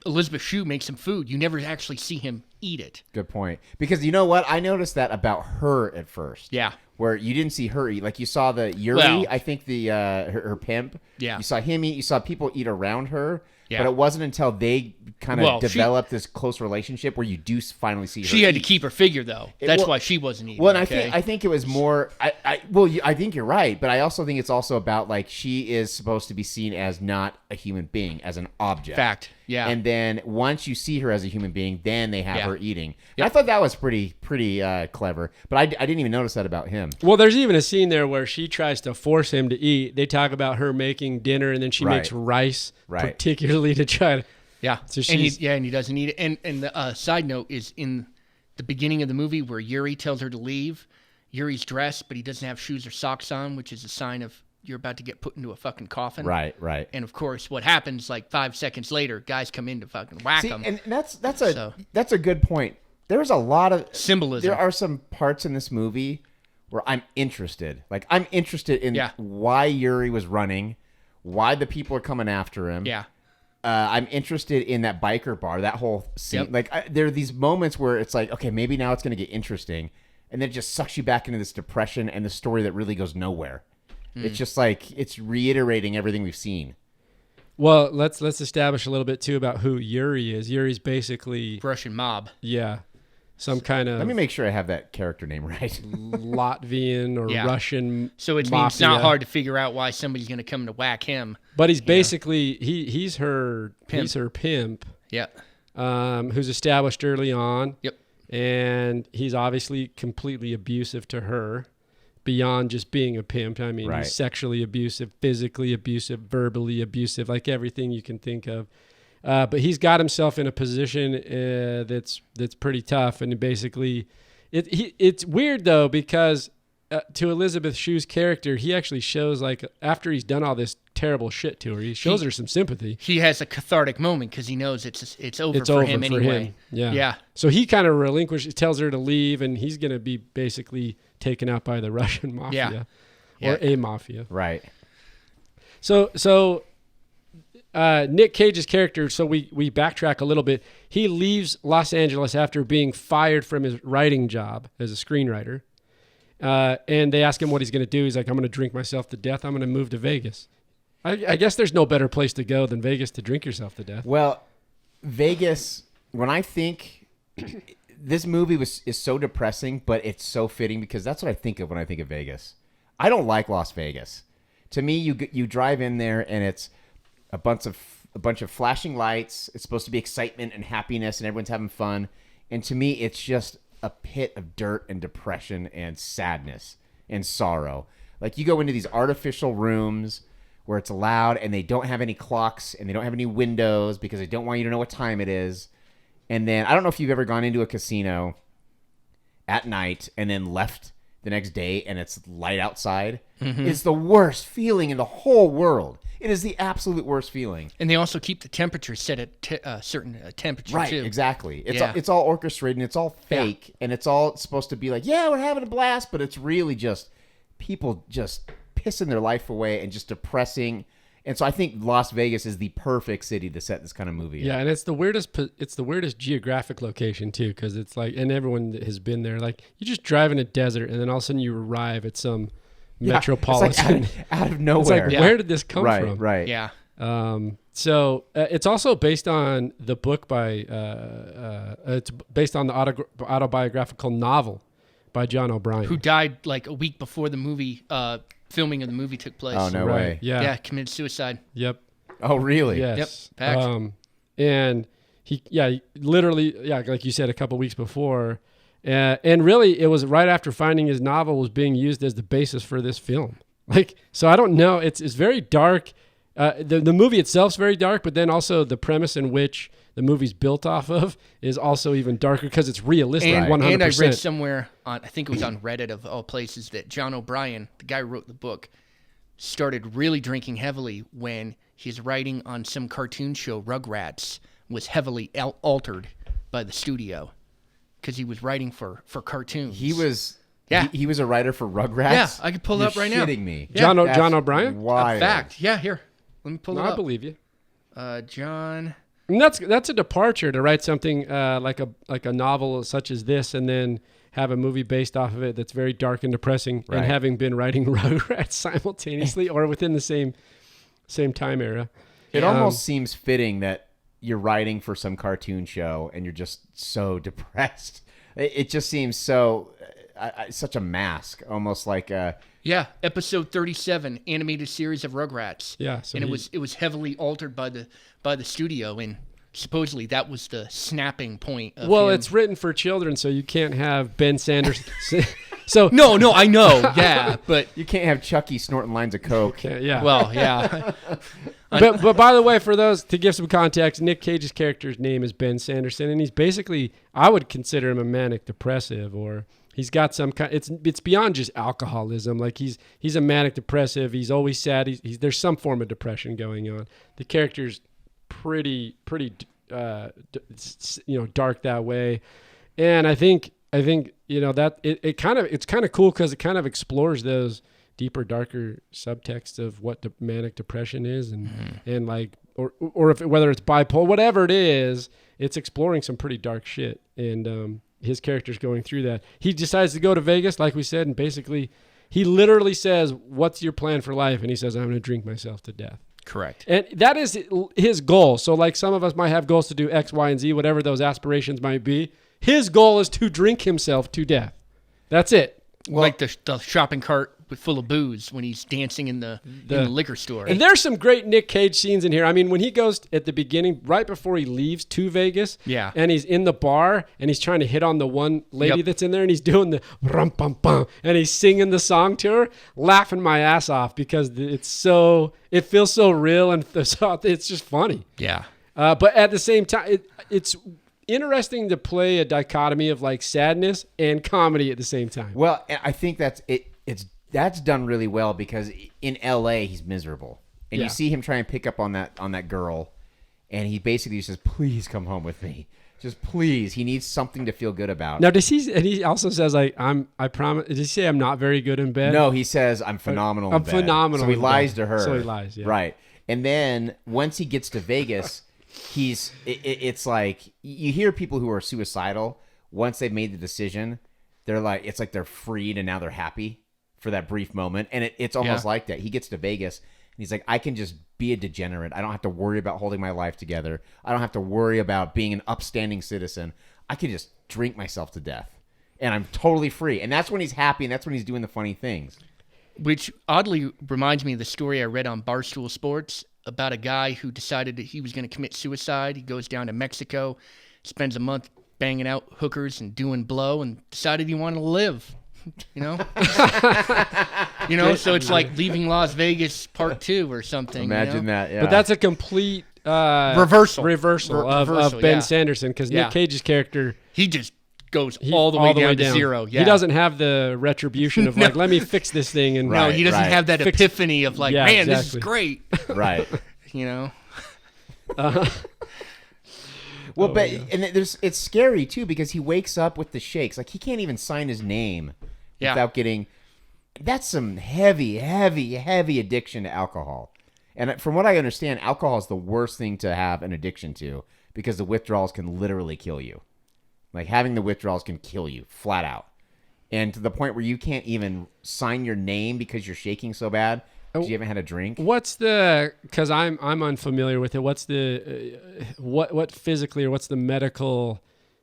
E: Elisabeth Shue makes him food, you never actually see him eat it.
F: Good point. Because you know what? I noticed that about her at first.
E: Yeah.
F: Where you didn't see her eat. Like, you saw the Yuri,
E: Well-
F: I think her pimp.
E: Yeah.
F: You saw him eat. You saw people eat around her.
E: Yeah.
F: But it wasn't until they kind of
E: Well,
F: developed this close relationship where you do finally see her
E: She had to
F: eat.
E: keep her figure, though. That's
F: well-
E: why she wasn't eating.
F: Well, and
E: okay?
F: I think it was more. I think you're right, but I also think it's also about like she is supposed to be seen as not a human being, as an object.
E: Fact, yeah.
F: And then once you see her as a human being, then they have
E: Yeah.
F: her eating. And I thought that was pretty clever, but I didn't even notice that about him.
D: Well, there's even a scene there where she tries to force him to eat. They talk about her making dinner, and then she
F: Right.
D: makes rice,
F: Right.
D: particularly to try to.
E: Yeah,
D: So
E: and
D: she's-
E: he doesn't eat it. And the side note is in the beginning of the movie where Yuri tells her to leave. Yuri's dressed, but he doesn't have shoes or socks on, which is a sign of you're about to get put into a fucking coffin.
F: Right.
E: And of course, what happens like 5 seconds later, guys come in to fucking whack
F: See,
E: him.
F: and that's a good point. There's a lot of
E: Symbolism.
F: There are some parts in this movie where I'm interested. Like, I'm interested in
E: Yeah.
F: why Yuri was running, why the people are coming after him.
E: Yeah.
F: I'm interested in that biker bar, that whole scene.
E: Yep.
F: Like, there are these moments where it's like, okay, maybe now it's going to get interesting, and then it just sucks you back into this depression and the story that really goes nowhere. It's just like it's reiterating everything we've seen.
D: Well, let's establish a little bit too about who Yuri is. Yuri's basically
E: Russian mob.
D: some kind of
F: Let me make sure I have that character name right.
D: Latvian or
E: Yeah.
D: Russian.
E: So it means it's
D: mafia.
E: not hard to figure out why somebody's going to come to whack him.
D: But he's basically he's her pimp,
E: Yeah.
D: who's established early on.
E: Yep.
D: And he's obviously completely abusive to her, beyond just being a pimp. I mean,
F: Right.
D: he's sexually abusive, physically abusive, verbally abusive, like everything you can think of. But he's got himself in a position that's pretty tough, and basically, it's weird though because to Elisabeth Shue's character, he actually shows like after he's done all this terrible shit to her, he shows her some sympathy.
E: He has a cathartic moment because he knows it's over
D: It's
E: for
D: over
E: him
D: for
E: anyway.
D: him. Yeah.
E: Yeah.
D: So he kind of tells her to leave, and he's going to be basically taken out by the Russian mafia or a mafia.
F: Right.
D: So Nick Cage's character, so we backtrack a little bit. He leaves Los Angeles after being fired from his writing job as a screenwriter. And they ask him what he's going to do. He's like, I'm going to drink myself to death. I'm going to move to Vegas. I guess there's no better place to go than Vegas to drink yourself to death.
F: Well, Vegas, when I think this movie is so depressing, but it's so fitting because that's what I think of when I think of Vegas. I don't like Las Vegas. To me, you drive in there and it's a bunch of flashing lights. It's supposed to be excitement and happiness and everyone's having fun. And to me, it's just a pit of dirt and depression and sadness and sorrow. Like, you go into these artificial rooms where it's loud and they don't have any clocks and they don't have any windows because they don't want you to know what time it is. And then I don't know if you've ever gone into a casino at night and then left the next day and it's light outside.
E: Mm-hmm.
F: It's the worst feeling in the whole world. It is the absolute worst feeling.
E: And they also keep the temperature set at a certain temperature
F: Right,
E: too.
F: exactly.
E: Yeah.
F: It's all orchestrated and it's all fake and it's all supposed to be like, yeah, we're having a blast, but it's really just people just pissing their life away and just depressing. And so I think Las Vegas is the perfect city to set this kind of movie.
D: Yeah, and it's the weirdest geographic location too, because it's like, and everyone that has been there, like you just drive in a desert and then all of a sudden you arrive at some metropolitan.
F: It's like out of
D: It's
F: nowhere.
D: like, where did this come
F: right,
D: from?
F: right.
E: Yeah.
D: So it's also based on the book by it's based on the autobiographical novel by John O'Brien,
E: Who died like a week before the movie filming of the movie took place.
F: Oh, no
D: Right.
F: way.
D: Yeah.
E: Committed suicide.
D: Yep.
F: Oh, really?
D: Yes.
E: Yep. Fact.
D: And he literally, like you said, a couple weeks before. And really, it was right after finding his novel was being used as the basis for this film. Like, so I don't know. It's very dark. The movie itself's very dark, but then also the premise in which the movie's built off of is also even darker because it's realistic.
E: And,
D: 100%.
E: and I read somewhere on, I think it was on Reddit of all places, that John O'Brien, the guy who wrote the book, started really drinking heavily when his writing on some cartoon show, Rugrats, was heavily altered by the studio because he was writing for cartoons.
F: He was.
E: Yeah.
F: He was a writer for Rugrats.
E: Yeah, I could pull it
F: You're
E: up right now.
F: Shitting me.
E: Yeah.
D: John O'Brien?
F: Wild.
E: Fact. Yeah, here. Let me pull it
D: I
E: up.
D: believe you.
E: John.
D: And that's a departure to write something like a novel such as this, and then have a movie based off of it that's very dark and depressing,
F: Right.
D: and having been writing Rugrats simultaneously or within the same time era.
F: It almost seems fitting that you're writing for some cartoon show and you're just so depressed. It just seems so such a mask, almost like
E: Yeah, episode 37, animated series of Rugrats.
D: Yeah, so
E: and it was heavily altered by the studio, and supposedly that was the snapping point of
D: Well,
E: him.
D: it's written for children, so you can't have Ben Sanders. So
E: No, I know. Yeah, but
F: you can't have Chucky snorting lines of coke.
D: yeah.
E: well, yeah.
D: But by the way, for those, to give some context, Nick Cage's character's name is Ben Sanderson, and he's basically, I would consider him a manic depressive, or he's got some kind. It's beyond just alcoholism. Like he's a manic depressive. He's always sad. There's some form of depression going on. The character's pretty dark that way, and I think that it's kind of cool because it kind of explores those deeper, darker subtext of what the manic depression is, and like, or if whether it's bipolar, whatever it is, it's exploring some pretty dark shit. And his character's going through that. He decides to go to Vegas, like we said, and basically, he literally says, "What's your plan for life?" And he says, "I'm going to drink myself to death."
E: Correct.
D: And that is his goal. So, like, some of us might have goals to do X, Y, and Z, whatever those aspirations might be. His goal is to drink himself to death. That's it.
E: Like the shopping cart full of booze when he's dancing in the liquor store.
D: And there's some great Nick Cage scenes in here. I mean, when he goes at the beginning, right before he leaves to Vegas,
E: Yeah.
D: and he's in the bar and he's trying to hit on the one lady
E: Yep.
D: that's in there, and he's doing the rum pum pum, and he's singing the song to her, laughing my ass off because it feels so real, and it's just funny.
E: Yeah.
D: But at the same time, it's interesting to play a dichotomy of like sadness and comedy at the same time.
F: Well, I think that's done really well because in L.A. he's miserable, and
D: Yeah.
F: you see him try and pick up on that girl, and he basically says, "Please come home with me, just please." He needs something to feel good about.
D: Now, does he? And he also says like, I promise. Does he say I'm not very good in bed?
F: No, he says, "I'm phenomenal."
D: I'm
F: in bed."
D: phenomenal
F: So he
D: in
F: lies
D: bed.
F: to her.
D: So he lies, yeah.
F: Right, and then once he gets to Vegas, it's like you hear people who are suicidal once they've made the decision. They're like, it's like they're freed and now they're happy for that brief moment, and it's almost like that. He gets to Vegas and he's like, I can just be a degenerate. I don't have to worry about holding my life together. I don't have to worry about being an upstanding citizen. I can just drink myself to death, and I'm totally free. And that's when he's happy, and that's when he's doing the funny things.
E: Which oddly reminds me of the story I read on Barstool Sports about a guy who decided that he was going to commit suicide. He goes down to Mexico, spends a month banging out hookers and doing blow, and decided he wanted to live. You know? So it's like Leaving Las Vegas Part 2 or something.
F: Imagine that, yeah.
D: But that's a complete
E: Reversal
D: of Ben
E: yeah.
D: Sanderson, because
E: Yeah.
D: Nick Cage's character
E: He just goes all the way down to zero. Yeah.
D: He doesn't have the retribution of like, let me fix this thing. And
E: No, he doesn't
F: Right.
E: have that epiphany of like,
D: Yeah,
E: man, this is
D: exactly.
E: great.
F: Right.
E: You know?
F: Well, but and it's scary too because he wakes up with the shakes. Like he can't even sign his name
E: Yeah.
F: without getting. That's some heavy addiction to alcohol. And from what I understand, alcohol is the worst thing to have an addiction to because the withdrawals can literally kill you. Like having the withdrawals can kill you flat out, and to the point where you can't even sign your name because you're shaking so bad because you haven't had a drink.
D: Because I'm unfamiliar with it. What's the what physically, or what's the medical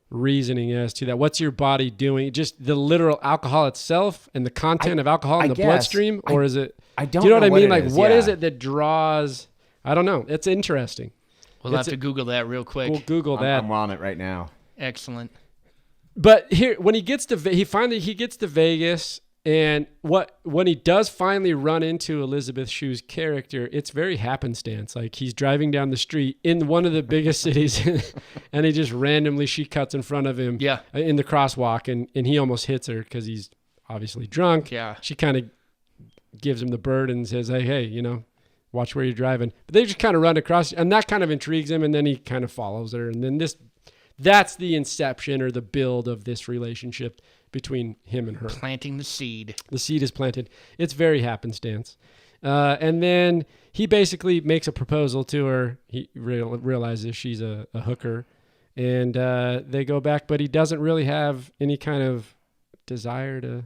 D: reasoning as to that? What's your body doing? Just the literal alcohol itself and the content of alcohol in the
F: guess.
D: bloodstream, or is it?
F: I don't
D: Do you know what I
F: know
D: mean?
F: what
D: Like,
F: it is,
D: what is
F: yeah.
D: it that draws? I don't know. It's interesting.
E: We'll have to Google that real quick.
D: We'll Google that.
F: I'm on it right now.
E: Excellent.
D: But here, when he gets to he gets to Vegas, And when he does finally run into Elisabeth Shue's character, it's very happenstance. Like he's driving down the street in one of the biggest cities, and he just randomly, she cuts in front of him in the crosswalk, and he almost hits her because he's obviously drunk.
E: Yeah.
D: She kind of gives him the bird and says, hey, watch where you're driving. But they just kind of run across, and that kind of intrigues him, and then he kind of follows her. And then that's the inception or the build of this relationship between him and her.
E: Planting the seed.
D: The seed is planted. It's very happenstance. And then he basically makes a proposal to her. He realizes she's a hooker. And they go back, but he doesn't really have any kind of desire to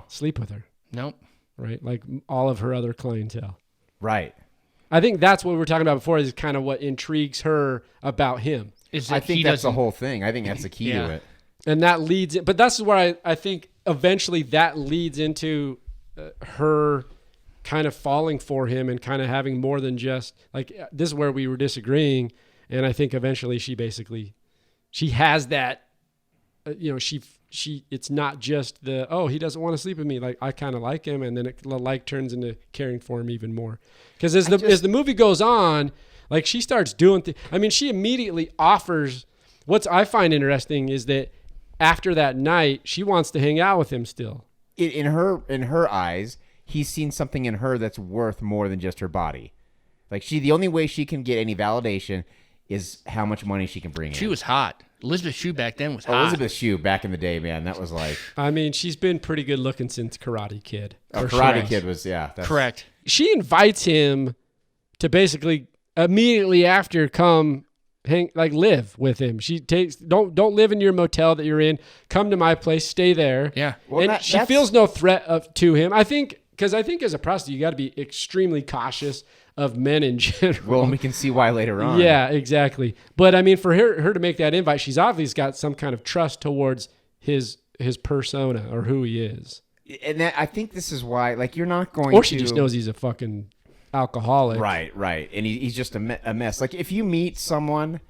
D: sleep with her.
E: Nope.
D: Right? Like all of her other clientele.
F: Right.
D: I think that's what we were talking about before is kind of what intrigues her about him.
F: I think that's the whole thing. I think that's the key to it.
D: And that leads, but that's where I think eventually that leads into her kind of falling for him and kind of having more than just, like, this is where we were disagreeing. And I think eventually she has that, it's not just he doesn't want to sleep with me. Like, I kind of like him. And then the like turns into caring for him even more. Because as the movie goes on, like she starts doing she immediately offers, what I find interesting is that after that night, she wants to hang out with him still.
F: In her eyes, he's seen something in her that's worth more than just her body. Like the only way she can get any validation is how much money she can bring in.
E: She was hot. Elisabeth Shue back then was hot.
F: Elizabeth Shue back in the day, man, that was like...
D: she's been pretty good looking since Karate Kid.
F: Karate Kid was,
E: correct.
D: She invites him to basically immediately after come live with him. She takes don't live in your motel that you're in. Come to my place, stay there.
E: Yeah.
F: Well,
D: and she feels no threat to him. I think as a prostitute, you got to be extremely cautious of men in general.
F: Well, and we can see why later on.
D: Yeah, exactly. But for her to make that invite, she's obviously got some kind of trust towards his persona or who he is.
F: And I think this is why, you're not going to...
D: Or she just knows he's a fucking alcoholic.
F: Right. And he's just a mess. Like, if you meet someone...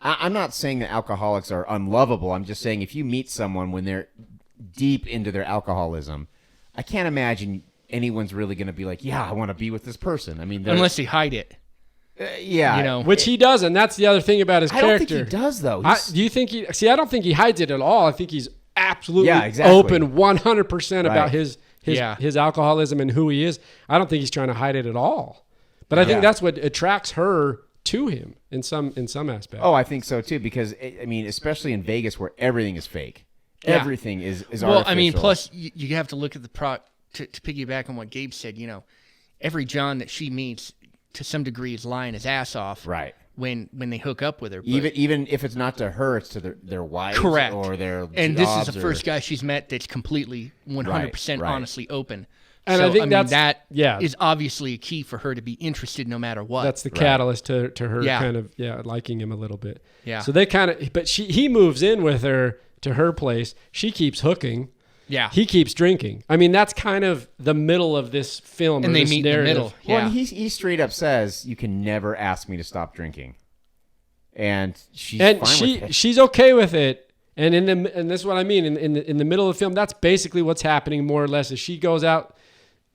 F: I'm not saying that alcoholics are unlovable. I'm just saying if you meet someone when they're deep into their alcoholism, I can't imagine anyone's really going to be like, yeah, I want to be with this person.
E: Unless they hide it.
F: Yeah.
D: Which he does, and that's the other thing about his character.
F: I don't think he does, though.
D: Do you think I don't think he hides it at all. I think he's absolutely
F: exactly.
D: open 100% about his alcoholism and who he is. I don't think he's trying to hide it at all. But I think that's what attracts her to him in some aspect.
F: Oh, I think so too, because especially in Vegas where everything is fake. Everything is artificial.
E: Plus you have to look at to piggyback on what Gabe said, every John that she meets to some degree is lying his ass off.
F: Right.
E: When they hook up with her.
F: Even if it's not to her, it's to their wives.
E: Correct.
F: Or their
E: and this is the first guy she's met that's completely 100% honestly open.
D: And I think that
E: is obviously a key for her to be interested no matter what.
D: That's the catalyst to her kind of liking him a little bit. Yeah. So they but he moves in with her to her place. She keeps hooking.
E: Yeah.
D: He keeps drinking. That's kind of the middle of this film.
E: And they meet in the middle.
F: Yeah. Well, he straight up says, "You can never ask me to stop drinking," and she's fine with it.
D: She's okay with it. And and this is what I mean. In the middle of the film, that's basically what's happening more or less. As she goes out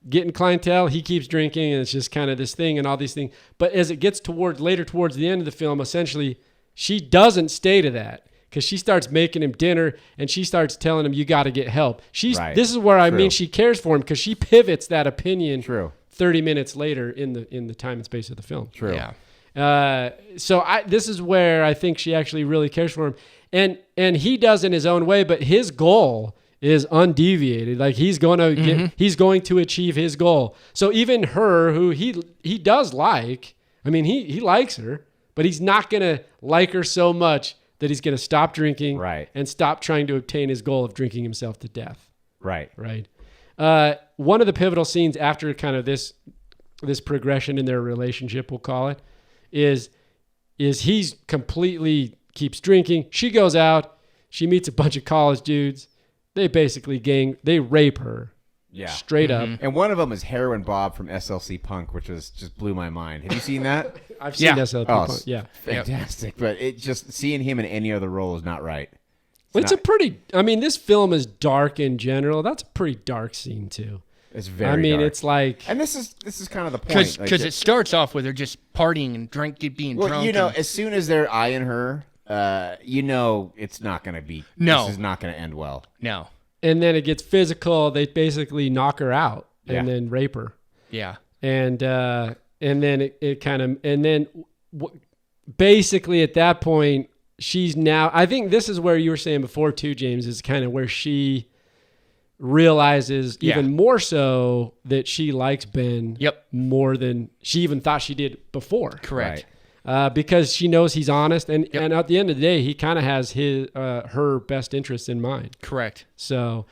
D: getting clientele, he keeps drinking, and it's just kind of this thing and all these things. But as it gets towards the end of the film, essentially, she doesn't stay to that because she starts making him dinner and she starts telling him, "You got to get help." This is where I mean she cares for him because she pivots that opinion.
F: True.
D: 30 minutes later in the time and space of the film.
F: True.
D: Yeah. This is where I think she actually really cares for him, and he does in his own way, but his goal is undeviated. Like he's going to achieve his goal. So even her, who he does like, he likes her, but he's not going to like her so much that he's going to stop drinking and stop trying to obtain his goal of drinking himself to death.
F: Right.
D: One of the pivotal scenes after kind of this progression in their relationship, we'll call it, is he's completely keeps drinking. She goes out. She meets a bunch of college dudes. They basically they rape her.
F: Yeah.
D: Straight up.
F: And one of them is Heroin Bob from SLC Punk, which just blew my mind. Have you seen that?
D: I've seen SLC Punk. Yeah.
F: Fantastic. But it just seeing him in any other role is not right.
D: It's a pretty. I mean, this film is dark in general. That's a pretty dark scene too.
F: It's very.
D: I mean,
F: dark.
D: it's like,
F: and this is kind of the point
E: because it starts off with her just partying and being drunk.
F: You know, as soon as they're eyeing her, you know, it's not going to be.
E: No,
F: this is not going to end well.
E: No.
D: And then it gets physical. They basically knock her out and then rape her.
E: Yeah.
D: And then it kind of, and then basically at that point, she's now, I think this is where you were saying before too, James, is kind of where she realizes even more so that she likes Ben more than she even thought she did before.
E: Correct.
D: Because she knows he's honest, and at the end of the day, he kind of has her best interests in mind.
E: Correct.
D: So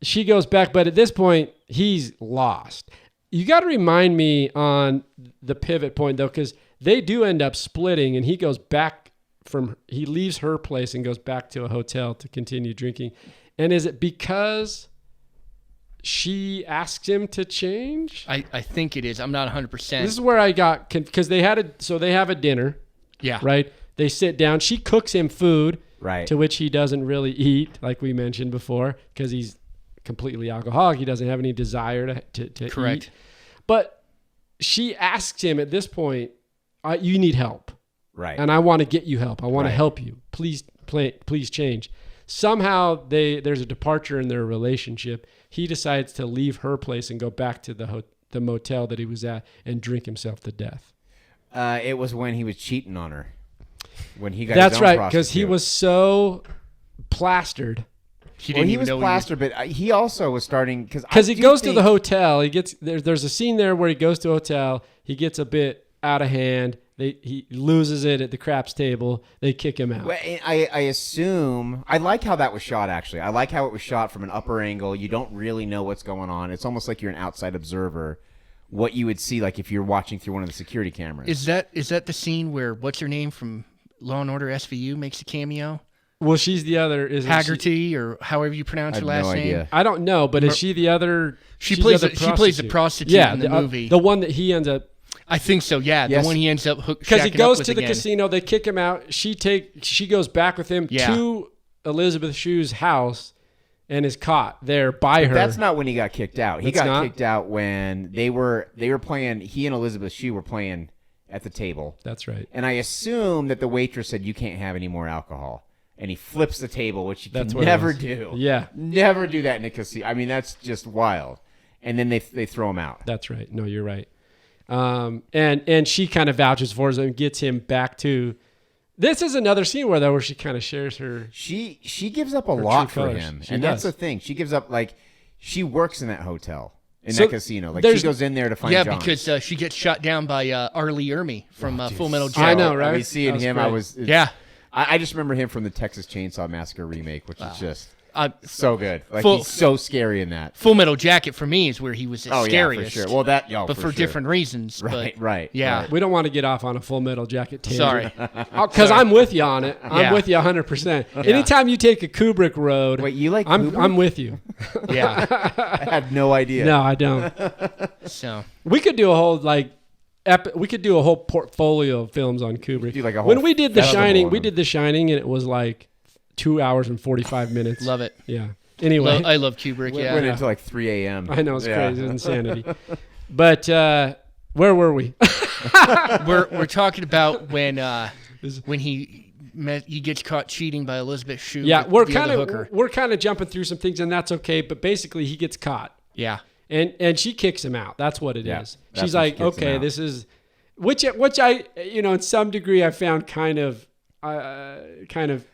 D: she goes back, but at this point, he's lost. You got to remind me on the pivot point, though, because they do end up splitting, and he goes back he leaves her place and goes back to a hotel to continue drinking. And is it because she asks him to change?
E: I think it is. I'm not 100%.
D: This is where I got, because they have a dinner.
E: Yeah.
D: Right? They sit down. She cooks him food.
F: Right.
D: To which he doesn't really eat, like we mentioned before, because he's completely alcoholic. He doesn't have any desire to
E: Correct.
D: eat. But she asks him at this point, you need help.
F: Right.
D: And I want to get you help. I want to help you. Please change. Somehow there's a departure in their relationship. He decides to leave her place and go back to the motel that he was at and drink himself to death.
F: It was when he was cheating on her. When he got
D: That's
F: his own
D: right, because he was so plastered.
F: He was plastered, but he also was starting
D: because he goes to the hotel. He gets there's a scene there where he goes to a hotel. He gets a bit out of hand. He loses it at the craps table. They kick him out.
F: Well, I assume I like how that was shot. Actually, I like how it was shot from an upper angle. You don't really know what's going on. It's almost like you're an outside observer. What you would see, like if you're watching through one of the security cameras.
E: Is that the scene where what's her name from Law and Order SVU makes a cameo?
D: Well, she's the other. Is
E: Haggerty or however you pronounce her last name?
D: I don't know, but is she the other?
E: She plays the prostitute in the movie.
D: The one that he ends up.
E: I think so. Yeah,
F: yes.
E: The one he ends up
D: because he goes to the
E: again.
D: casino. They kick him out. She goes back with him to Elisabeth Shue's house, and is caught there by her.
F: That's not when he got kicked out. He got kicked out when they were playing. He and Elisabeth Shue were playing at the table.
D: That's right.
F: And I assume that the waitress said, "You can't have any more alcohol." And he flips the table, which you can never do.
D: Yeah.
F: Never do that in a casino. I mean, that's just wild. And then they throw him out.
D: That's right. No, you're right. And she kind of vouches for him and gets him back to. This is another scene where she kind of shares her.
F: She gives up a lot for
D: colors.
F: him,
D: She
F: and
D: does.
F: that's the thing. She gives up she works in that hotel in that casino. Like she goes in there to find John.
E: Because she gets shot down by Arlie Ermey from Full Metal Jacket.
D: I know, right?
F: I mean, seeing him,
D: great.
F: I just remember him from the Texas Chainsaw Massacre remake, which is just so good. Like
E: Full-
F: he's so scary in that.
E: Full Metal Jacket for me is where he was the scariest.
F: Yeah, for sure. Well,
E: but for different reasons.
F: Right.
E: Yeah.
D: We don't want to get off on a Full Metal Jacket tangent.
E: Sorry.
D: Because I'm with you on it. I'm with you 100%. Anytime you take a Kubrick road,
F: wait, you like
D: I'm
F: Kubrick?
D: with you.
E: Yeah.
F: I had no idea.
D: No, I don't.
E: So
D: We could do a whole we could do a whole portfolio of films on Kubrick.
F: Do like a whole
D: when we did The
F: festival
D: Shining,
F: on
D: we
F: them.
D: did The Shining, and it was like 2 hours and 45 minutes.
E: love it.
D: Yeah. Anyway,
E: I love Kubrick.
F: Went
E: Yeah.
F: into like 3 a.m.
D: I know it's crazy, it's insanity. But where were we?
E: We're talking about when he gets caught cheating by Elizabeth Shue.
D: Yeah,
E: with
D: we're
E: the other
D: kind
E: hooker.
D: of jumping through some things, and that's okay. But basically, he gets caught.
E: Yeah.
D: And she kicks him out. That's what it
F: Yeah,
D: is.
F: that's
D: She's
F: when
D: like,
F: she kicks him
D: okay,
F: out.
D: this is, which I, in some degree, I found kind of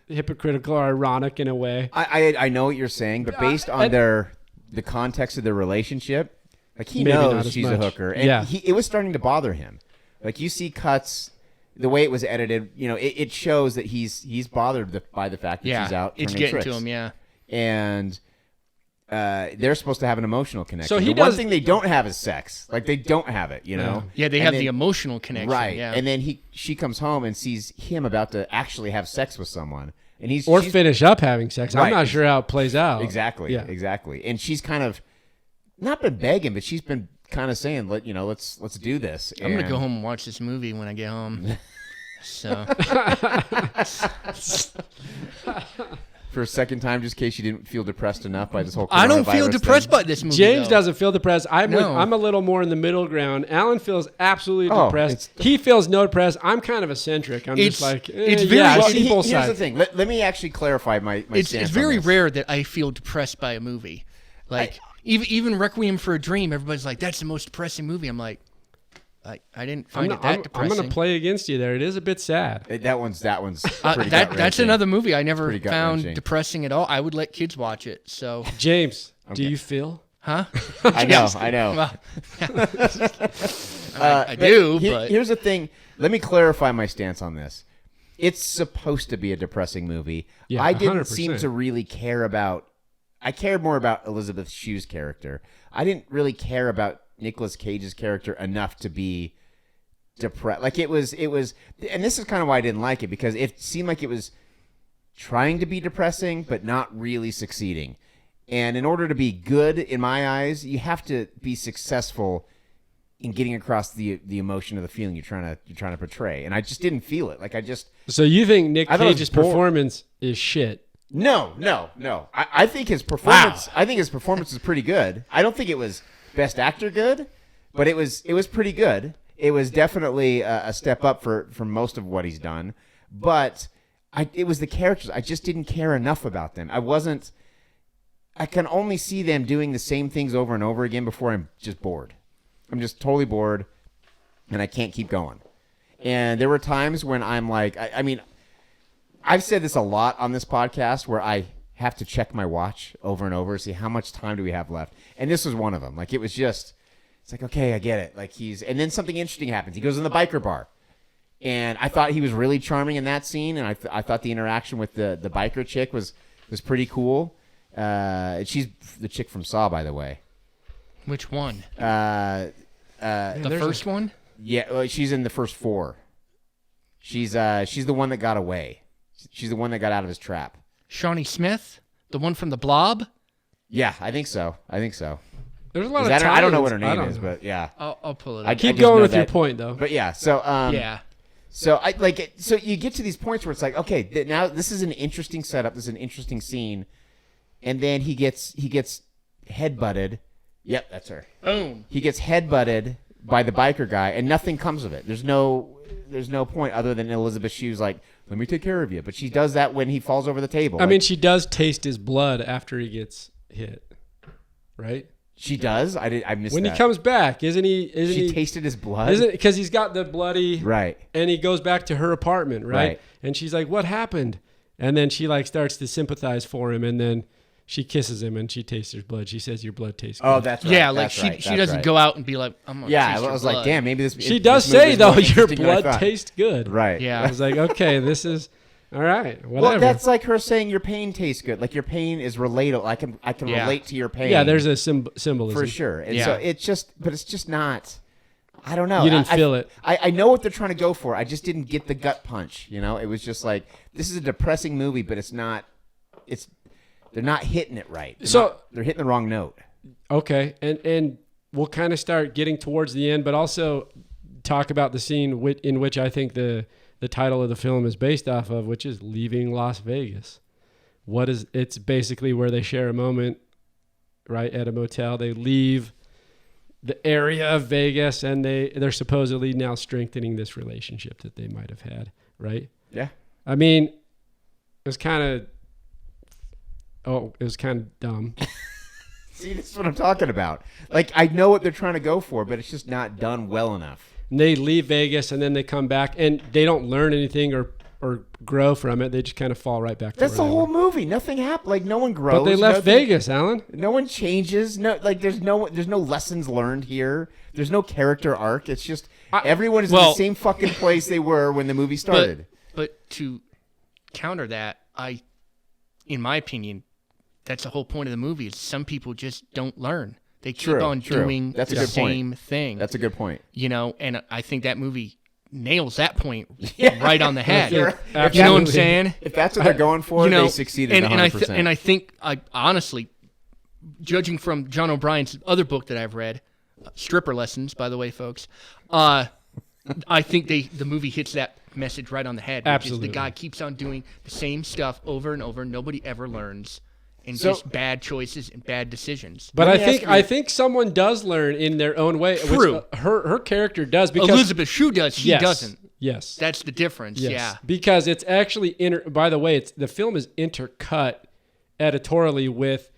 D: hypocritical or ironic in a way.
F: I know what you're saying, but based on the context of their relationship, like he
D: Maybe not
F: knows
D: as
F: she's a
D: much.
F: hooker, and it was starting to bother him. Like you see cuts, the way it was edited, it shows that he's bothered by the fact that she's out turning
E: it's getting
F: tricks.
E: to him. Yeah.
F: And they're supposed to have an emotional connection.
D: So he
F: the one
D: does-
F: thing they don't have is sex. Like they don't have it, you know.
E: Yeah, they
F: And
E: have
F: then-
E: the emotional connection.
F: right.
E: Yeah.
F: And then she comes home and sees him about to actually have sex with someone, and she's
D: Finish up having sex. I'm
F: Right.
D: not sure how it plays out.
F: Exactly.
D: Yeah.
F: Exactly. And she's kind of not been begging, but she's been kind of saying, let's do this.
E: I'm gonna
F: And-
E: go home and watch this movie when I get home. So
F: For a second time, just in case you didn't feel depressed enough by this whole
E: I don't feel
F: coronavirus
E: depressed
F: thing.
E: by this movie.
D: James
E: though.
D: doesn't feel depressed.
E: No.
D: I'm a little more in the middle ground. Alan feels absolutely
F: Oh,
D: depressed. He feels no depressed. I'm kind of eccentric. I'm just
E: It's-
D: like,
E: it's
D: yeah,
E: very-
D: I
E: well,
D: see both
F: Here's the
D: sides.
F: thing. Let me actually clarify my
E: It's
F: stance
E: very
F: on this.
E: rare that I feel depressed by a movie. Like even Requiem for a Dream, everybody's like, "That's the most depressing movie." I'm like, I didn't find it that
D: I'm
E: depressing.
D: going to play against you there. It is a bit sad.
F: That one's pretty
E: that's
F: gut-wrenching.
E: another movie I never
F: Pretty
E: found
F: gut-wrenching.
E: depressing at all. I would let kids watch it. So,
D: James, do you feel?
E: huh?
F: I know.
E: Well, I
F: But
E: do, but
F: here's the thing. Let me clarify my stance on this. It's supposed to be a depressing movie.
D: Yeah,
F: I didn't
D: 100%.
F: seem to really care about. I cared more about Elisabeth Shue's character. I didn't really care about Nicolas Cage's character enough to be depressed. Like it was, and this is kind of why I didn't like it, because it seemed like it was trying to be depressing, but not really succeeding. And in order to be good in my eyes, you have to be successful in getting across the emotion of the feeling you're trying to portray. And I just didn't feel it. Like I just
D: So you think Nick
F: I thought it was
D: Cage's
F: boring.
D: performance is shit?
F: no. I think his performance. I think his performance is pretty good. I don't think it was best actor good, but it was pretty good. It was definitely a step up from most of what he's done. But it was the characters. I just didn't care enough about them. I can only see them doing the same things over and over again before I'm just bored. I'm just totally bored, and I can't keep going. And there were times when I'm like, I mean, I've said this a lot on this podcast where I have to check my watch over and over, see how much time do we have left. And this was one of them. Like, it was just, it's like, okay, I get it. Like, and then something interesting happens. He goes in the biker bar. And I thought he was really charming in that scene, and I thought the interaction with the biker chick was pretty cool. She's the chick from Saw, by the way.
E: which one?
F: The
E: The first one?
F: Yeah, well, she's in the first 4. She's the one that got away. She's the one that got out of his trap.
E: Shawnee Smith, the one from the Blob.
F: Yeah, I think so.
D: There's a lot
F: Is
D: of
F: that her? I don't know
D: tie-ins.
F: what her
D: I
F: name
D: don't
F: is,
D: know.
F: but yeah.
E: I'll pull it
F: I
E: up.
D: Keep
F: just
D: going
F: know
D: with your
F: that-
D: point, though.
F: But yeah, so
E: Yeah.
F: So so you get to these points where it's like, okay, now this is an interesting setup. This is an interesting scene, and then he gets headbutted. Yep, that's her.
E: Boom.
F: He gets headbutted by the biker guy, and nothing comes of it. There's no point other than Elisabeth Shue's like, let me take care of you. But she does that when he falls over the table.
D: I mean, she does taste his blood after he gets hit, right?
F: she does. I missed
D: When
F: that.
D: he comes back, isn't he?
F: she tasted his blood.
D: Isn't because he's got the bloody
F: Right.
D: and he goes back to her apartment, right?
F: Right.
D: And she's like, "What happened?" And then she like starts to sympathize for him, and then she kisses him and she tastes his blood. She says, "Your blood tastes good."
F: Oh, that's right.
E: Yeah, like
F: That's right.
E: she
F: That's
E: doesn't
F: right.
E: go out and be like, I'm gonna
F: Yeah,
E: taste
F: I
E: your
F: was like,
E: blood.
F: damn, maybe this.
D: She
F: this
D: does
F: movie
D: say
F: is
D: though,
F: more
D: your
F: interesting than I
D: blood
F: thought.
D: tastes good.
F: Right.
E: Yeah.
D: I was like, okay, this is all right. Whatever.
F: Well, that's like her saying your pain tastes good. Like your pain is relatable. I can
E: Yeah.
F: relate to your pain.
D: yeah, there's a symbolism
F: for sure. And
E: Yeah.
F: so it's just not. I don't know.
D: You didn't
F: I
D: feel it.
F: I know what they're trying to go for. I just didn't get the gut punch. You know, it was just like this is a depressing movie, but it's not. They're not hitting it right. They're hitting the wrong note.
D: Okay, and we'll kind of start getting towards the end, but also talk about the scene in which I think the title of the film is based off of, which is Leaving Las Vegas. It's basically where they share a moment, right, at a motel. They leave the area of Vegas, and they're supposedly now strengthening this relationship that they might have had, right?
F: Yeah.
D: I mean, it was kind of dumb.
F: See, this is what I'm talking about. Like I know what they're trying to go for, but it's just not done well enough.
D: And they leave Vegas and then they come back and they don't learn anything or grow from it. They just kind of fall right back to
F: That's the
D: where they
F: whole
D: were.
F: movie. Nothing happened. Like no one grows.
D: But they left
F: nothing-
D: Vegas, Alan.
F: No one changes. No, like there's no lessons learned here. There's no character arc. It's just everyone is in the same fucking place they were when the movie started.
E: But to counter that, in my opinion, that's the whole point of the movie. Is some people just don't learn. They keep on doing
F: That's a
E: the
F: good point.
E: same thing.
F: That's a good point.
E: You know, and I think that movie nails that point right on the head.
F: Sure.
E: You know what I'm
D: Absolutely.
E: saying?
F: If that's what they're going for,
E: You know,
F: they succeeded
E: and
F: 100%.
E: I think I honestly, judging from John O'Brien's other book that I've read, Stripper Lessons, by the way, folks, I think the movie hits that message right on the head. Which
D: Absolutely.
E: is the guy keeps on doing the same stuff over and over. Nobody ever learns. And
F: So-
E: just bad choices and bad decisions.
D: But
F: Let me ask you-
D: I think someone does learn in their own way.
E: True.
D: Which, her character does because
E: Elizabeth Shue does. He
D: yes,
E: doesn't.
D: Yes.
E: That's the difference.
D: Yes.
E: Yeah.
D: Because it's actually by the way, the film is intercut editorially with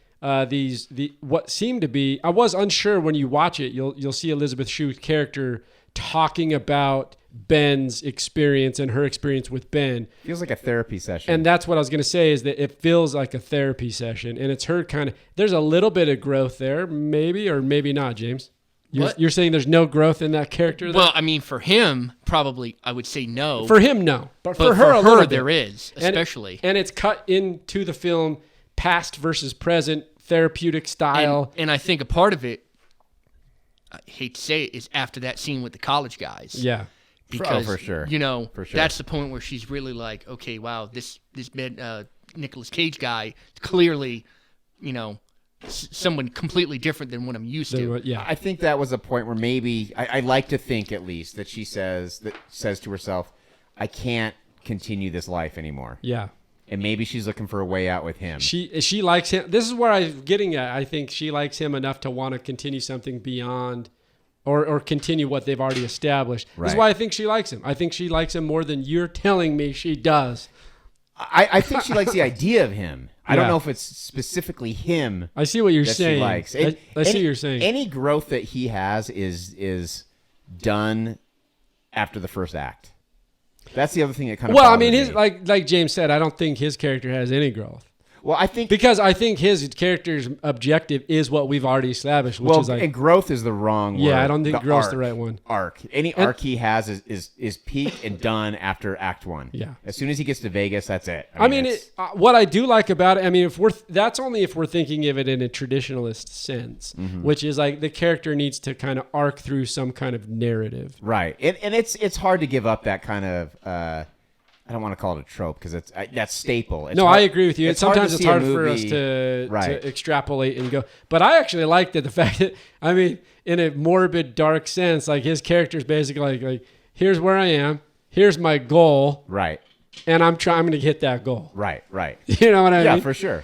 D: what seem to be. I was unsure when you watch it. You'll see Elisabeth Shue's character talking about Ben's experience and her experience with Ben.
F: Feels like a therapy session.
D: And that's what I was going to say is that it feels like a therapy session, and it's her kind of. There's a little bit of growth there, maybe or maybe not, James. You're saying there's no growth in that character?
E: Well, I mean, for him, probably I would say no.
D: For him, no. But
E: but
D: for her, a little bit.
E: there is,
D: And
E: especially.
D: and it's cut into the film, past versus present, therapeutic style.
E: And I think a part of it, I hate to say it, is after that scene with the college guys.
D: Yeah.
E: Because,
F: for sure. For sure.
E: That's the point where she's really like, okay, wow, this Nicolas Cage guy is clearly, someone completely different than what I'm used to.
D: Yeah.
F: I think that was a point where maybe I like to think at least that she says to herself, I can't continue this life anymore.
D: Yeah.
F: And maybe she's looking for a way out with him.
D: She likes him. This is where I'm getting at. I think she likes him enough to want to continue something beyond or continue what they've already established. This is
F: Right.
D: why I think she likes him. I think she likes him more than you're telling me she does.
F: I think she likes the idea of him. I don't
D: Yeah.
F: know if it's specifically him
D: I see what you're
F: that
D: saying.
F: she likes.
D: I see what you're saying.
F: Any growth that he has is done after the first act. That's the other thing that kind of
D: Well, I
F: bothers
D: mean,
F: me.
D: like James said, I don't think his character has any growth.
F: Well, I think
D: Because I think his character's objective is what we've already established, which is like,
F: and growth is the wrong word.
D: yeah, I don't think
F: The
D: growth's
F: arc.
D: the right one.
F: Arc. Any arc he has is peak and done after Act 1.
D: Yeah.
F: As soon as he gets to Vegas, that's it.
D: I mean,
F: it's-
D: what I do like about it, I mean, that's only if we're thinking of it in a traditionalist sense,
F: Mm-hmm.
D: which is like the character needs to kind of arc through some kind of narrative.
F: right. And it's hard to give up that kind of I don't want to call it a trope because that's staple. It's
D: No,
F: hard-
D: I agree with you. Sometimes
F: to
D: it's
F: see a
D: hard for us
F: movie-
D: to
F: Right.
D: extrapolate and go. But I actually like the fact that, I mean, in a morbid, dark sense, like his character's basically like here's where I am, here's my goal,
F: Right.
D: and I'm going to hit that goal.
F: Right.
D: You know what I
F: Yeah,
D: mean?
F: for sure.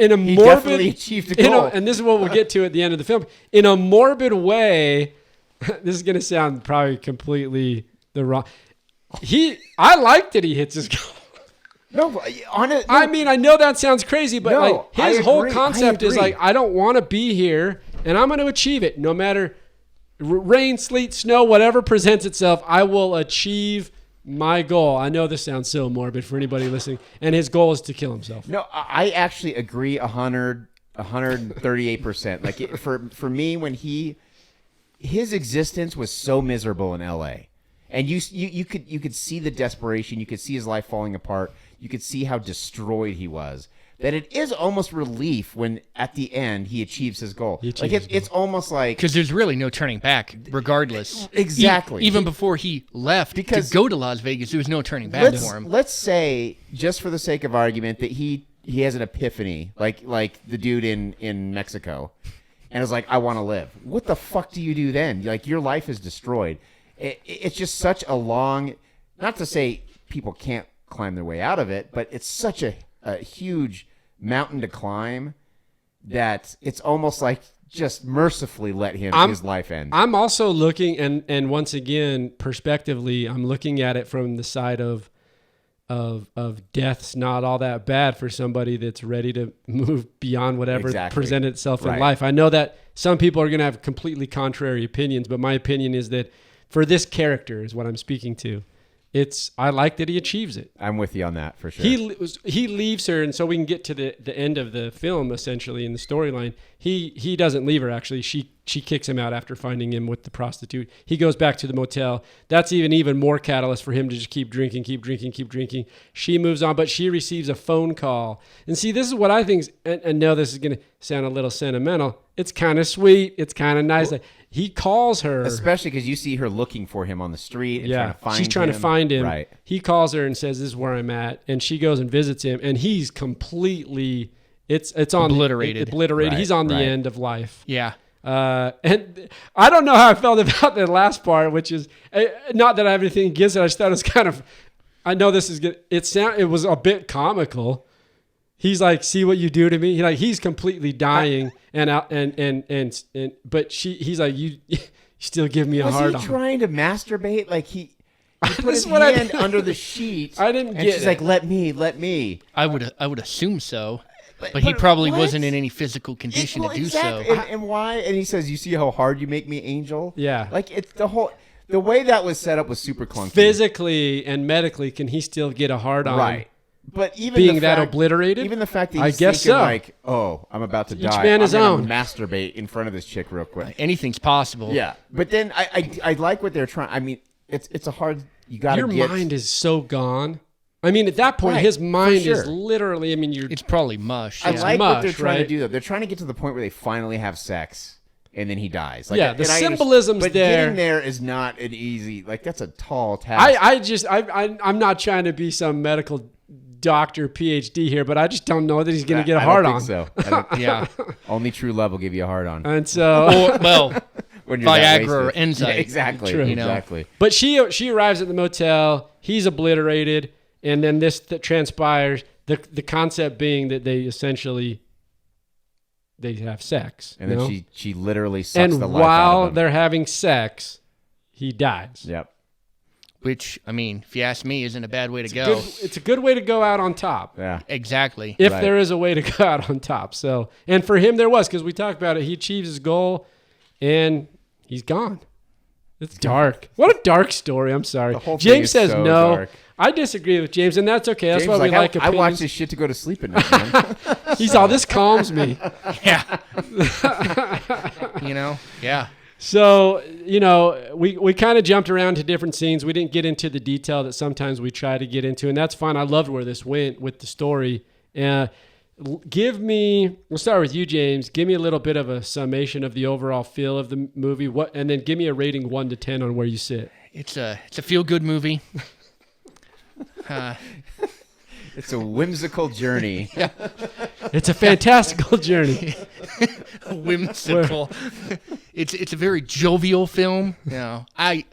D: In a
F: He
D: morbid,
F: definitely achieved a goal.
D: and this is what we'll get to at the end of the film. In a morbid way, this is going to sound probably completely the wrong. I like that he hits his goal.
F: No, on it.
D: I mean, I know that sounds crazy, but
F: No,
D: like
F: I
D: his whole
F: agree.
D: concept
F: I
D: is
F: agree.
D: like, I don't want to be here, and I'm going to achieve it, no matter rain, sleet, snow, whatever presents itself. I will achieve my goal. I know this sounds so morbid for anybody listening, and his goal is to kill himself.
F: No, I actually agree 138%. Like for me, when his existence was so miserable in L.A. And you could see the desperation. You could see his life falling apart. You could see how destroyed he was. That it is almost relief when at the end he achieves his goal.
D: He achieves
F: Like
D: his
F: it's almost like
E: Because there's really no turning back, regardless.
F: Exactly.
E: Even before he left
F: Because-
E: to go to Las Vegas, there was no turning back for him.
F: let's say, just for the sake of argument, that he has an epiphany, like the dude in Mexico, and is like, I want to live. What the fuck do you do then? Like, your life is destroyed. It's just such a long, not to say people can't climb their way out of it, but it's such a huge mountain to climb that it's almost like just mercifully let his life end.
D: I'm also looking, and once again, perspectively, I'm looking at it from the side of death's not all that bad for somebody that's ready to move beyond whatever
F: Exactly.
D: presented itself in
F: Right.
D: life. I know that some people are going to have completely contrary opinions, but my opinion is that for this character is what I'm speaking to. I like that he achieves it.
F: I'm with you on that for sure.
D: He leaves her, and so we can get to the end of the film, essentially, in the storyline. He doesn't leave her, actually. She kicks him out after finding him with the prostitute. He goes back to the motel. That's even more catalyst for him to just keep drinking. She moves on, but she receives a phone call. And see, this is what I think, and know this is going to sound a little sentimental. It's kind of sweet. It's kind of nice. Like, he calls her.
F: Especially because you see her looking for him on the street and trying to find him.
D: She's trying to find him.
F: Right.
D: He calls her and says, "This is where I'm at," and she goes and visits him, and he's completely it's on
E: Obliterated.
D: Obliterated.
F: Right,
D: He's on the
F: right.
D: end of life.
E: Yeah.
D: And I don't know how I felt about the last part, which is not that I have anything against it. I just thought it was kind of I know this is good. It was a bit comical. He's like, see what you do to me. He's completely dying, but he's like, you still give me a hard on.
F: Was he trying to masturbate? Like he put
D: This
F: his
D: is what I
F: hand
D: didn't-
F: under the sheet.
D: I didn't
F: and
D: get
F: she's
D: it.
F: like, let me.
E: I would assume so, but he probably wasn't in any physical condition to do so.
F: And why? And he says, "You see how hard you make me, Angel?"
D: Yeah.
F: Like it's the way that was set up was super clunky.
D: Physically and medically, can he still get a hard on?
F: right? But even
D: Being
F: the
D: that
F: fact,
D: obliterated?
F: even the fact that
D: I
F: he's
D: guess
F: thinking
D: so.
F: like, "Oh, I'm about to die.
D: man his
F: I'm gonna
D: own."
F: masturbate in front of this chick real quick."
E: Anything's possible.
F: Yeah, but then I like what they're trying. I mean, it's a hard. You got to
D: Your
F: get
D: mind is so gone. I mean, at that point,
F: Right,
D: his
F: for
D: mind
F: sure.
D: is literally. I mean,
E: It's probably mush.
F: I
E: yeah.
F: like what they're
D: mush,
F: trying to
D: right?
F: do though. They're trying to get to the point where they finally have sex, and then he dies. Like,
D: Yeah, the
F: and I understand-
D: symbolism's
F: but
D: there.
F: getting there is not an easy. Like that's a tall task.
D: I'm not trying to be some medical doctor PhD here, but I just don't know that he's going to get a
F: I
D: hard
F: don't
D: on.
F: think so. I don't-
E: Yeah.
F: Only true love will give you a hard on.
D: And so,
E: Or, well,
F: When you're that
E: Viagra or
F: wasted.
E: Enzyme.
F: Yeah, exactly.
D: True.
E: You know.
F: Exactly.
D: but she arrives at the motel. He's obliterated, and then this transpires. The concept being that they essentially they have sex,
F: And
D: you
F: then
D: know?
F: she literally sucks
D: and
F: the life out
D: while
F: of him.
D: they're having sex, he dies.
F: Yep.
E: which, I mean, if you ask me, isn't a bad way to go.
D: It's a good way to go out on top.
F: Yeah.
E: Exactly.
D: If
F: Right.
D: there is a way to go out on top. So, and for him, there was, because we talked about it. He achieves his goal, and he's gone. It's dark. What a dark story. I'm sorry.
F: The whole thing
D: James
F: is
D: says
F: so
D: no.
F: dark.
D: I disagree with James, and that's okay. That's
F: James
D: why we
F: is
D: like
F: I watch
D: opinions.
F: this shit to go to sleep at night, man.
D: He's all, this calms me.
E: Yeah. Yeah.
D: So, we kind of jumped around to different scenes. We didn't get into the detail that sometimes we try to get into, and that's fine. I loved where this went with the story. We'll start with you, James. Give me a little bit of a summation of the overall feel of the movie, and then give me a rating 1 to 10 on where you sit.
E: It's a feel-good movie.
F: It's a whimsical journey.
D: It's a fantastical journey.
E: Whimsical. It's a very jovial film. I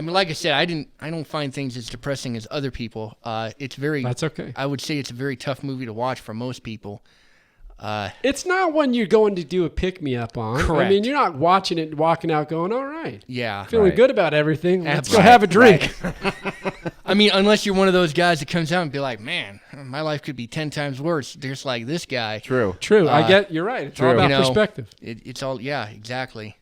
E: mean, like I said, I don't find things as depressing as other people. It's very.
D: That's okay.
E: I would say it's a very tough movie to watch for most people.
D: It's not one you're going to do a pick-me-up on.
E: Correct.
D: I mean, you're not watching it, walking out going, all right.
E: Yeah.
D: Feeling
F: Right.
D: good about everything. Let's go
E: Right,
D: have a drink.
E: I mean, unless you're one of those guys that comes out and be like, man, my life could be 10 times worse, just like this guy.
F: True.
D: True. You're right. It's all
F: True.
D: about
E: You know,
D: perspective.
E: It's all, yeah, exactly.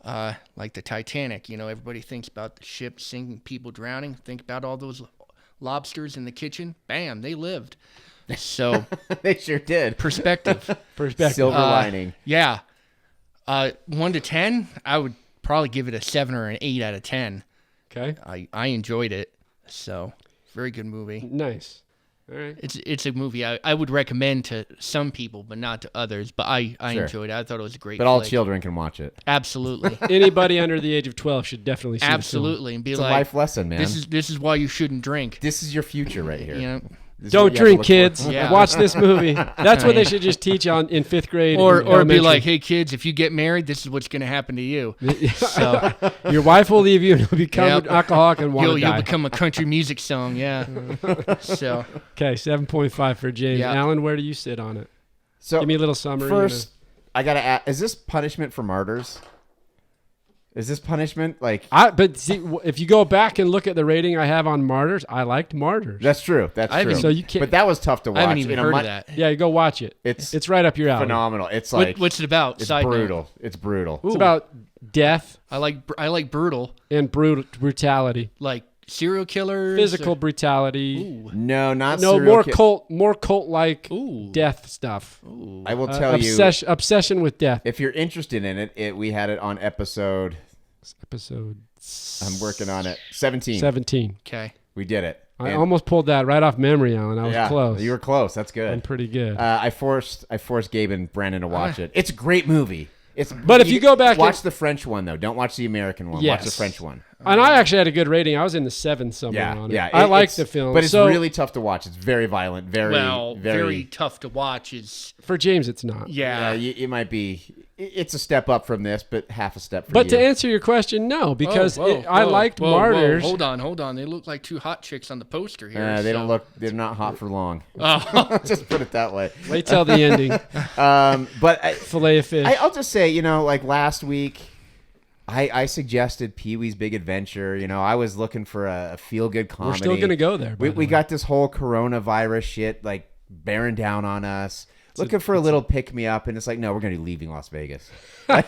E: Like the Titanic, everybody thinks about the ship sinking, people drowning. Think about all those lobsters in the kitchen. Bam, they lived. So
F: They sure did.
E: perspective.
F: Silver lining.
E: Yeah. 1 to 10, I would probably give it a 7 or an 8 out of 10.
D: Okay.
E: I enjoyed it. So very good movie.
D: Nice. All right.
E: It's a movie I would recommend to some people, but not to others. But I
F: Sure.
E: enjoyed it. I thought it was a great
F: But all
E: flick.
F: children can watch it.
E: Absolutely.
D: Anybody under the age of 12 should definitely see
E: Absolutely. And be
F: It's a
E: like,
F: life lesson, man.
E: this is why you shouldn't drink.
F: This is your future right here.
E: You know?
F: This is
D: Don't
F: what you have to
D: drink,
F: look
D: kids.
F: for.
E: Yeah.
D: Watch this movie. That's what they should just teach in 5th grade.
E: Or
D: in
E: be
D: elementary.
E: like, hey kids, if you get married, this is what's going to happen to you. So
D: Your wife will leave you and you'll become
E: Yep.
D: an alcoholic and want to
E: you'll
D: die.
E: become a country music song. Yeah. So
D: Okay, 7.5 for James.
E: Yeah.
D: Alan, where do you sit on it?
F: So
D: Give me a little summary.
F: first, I gotta ask: is this punishment for martyrs? Is this punishment like?
D: But see, if you go back and look at the rating I have on Martyrs, I liked Martyrs.
F: That's true. That's
E: I
F: true.
E: haven't-
D: So you can't-
F: But that was tough to watch.
E: I haven't even
F: in a
E: heard
F: mon-
E: of that.
D: Yeah, you go watch it.
F: It's
D: right up your alley.
F: phenomenal. It's like
E: What's it about?
F: it's
E: Side note.
F: brutal. It's brutal.
D: It's about death
E: I like brutal,
D: and brutality,
E: like serial killers.
D: physical brutality.
E: Ooh.
F: No, not
D: No,
F: serial
D: more cult-like
E: Ooh.
D: death stuff.
E: Ooh.
F: I will tell you,
D: Obsession with death.
F: if you're interested in it, we had it on episode.
D: Episode
F: I'm working on it. 17.
D: 17.
E: Okay.
F: We did it.
D: I
F: And-
D: almost pulled that right off memory, Alan. I was
F: yeah,
D: close.
F: You were close. That's good.
D: I'm pretty good.
F: I forced Gabe and Brandon to watch it. It's a great movie.
D: But if you go back
F: watch
D: and-
F: the French one though. Don't watch the American one.
D: Yes.
F: Watch the French one.
D: And I actually had a good rating. I was in the 7 somewhere
F: Yeah,
D: on it.
F: yeah.
D: I like
F: it's-
D: the film.
F: but it's
D: So,
F: really tough to watch. It's very violent. Very,
E: Well,
F: very.
E: tough to watch is
D: for James, it's not.
E: yeah.
F: It might be. it's a step up from this, but half a step.
D: But to answer your question, no, because I liked
E: whoa,
D: Martyrs.
E: Hold on. They look like two hot chicks on the poster here.
F: They don't look. They're not hot for long.
E: Oh.
F: Just put it that way.
D: Wait till the ending.
F: But
D: Filet of fish.
F: I'll just say, like last week, I suggested Pee-wee's Big Adventure. I was looking for a feel-good comedy.
D: We're still gonna go there.
F: We got this whole coronavirus shit like bearing down on us. Looking for a little pick-me-up, and it's like, no, we're going to be leaving Las Vegas.
E: Hey,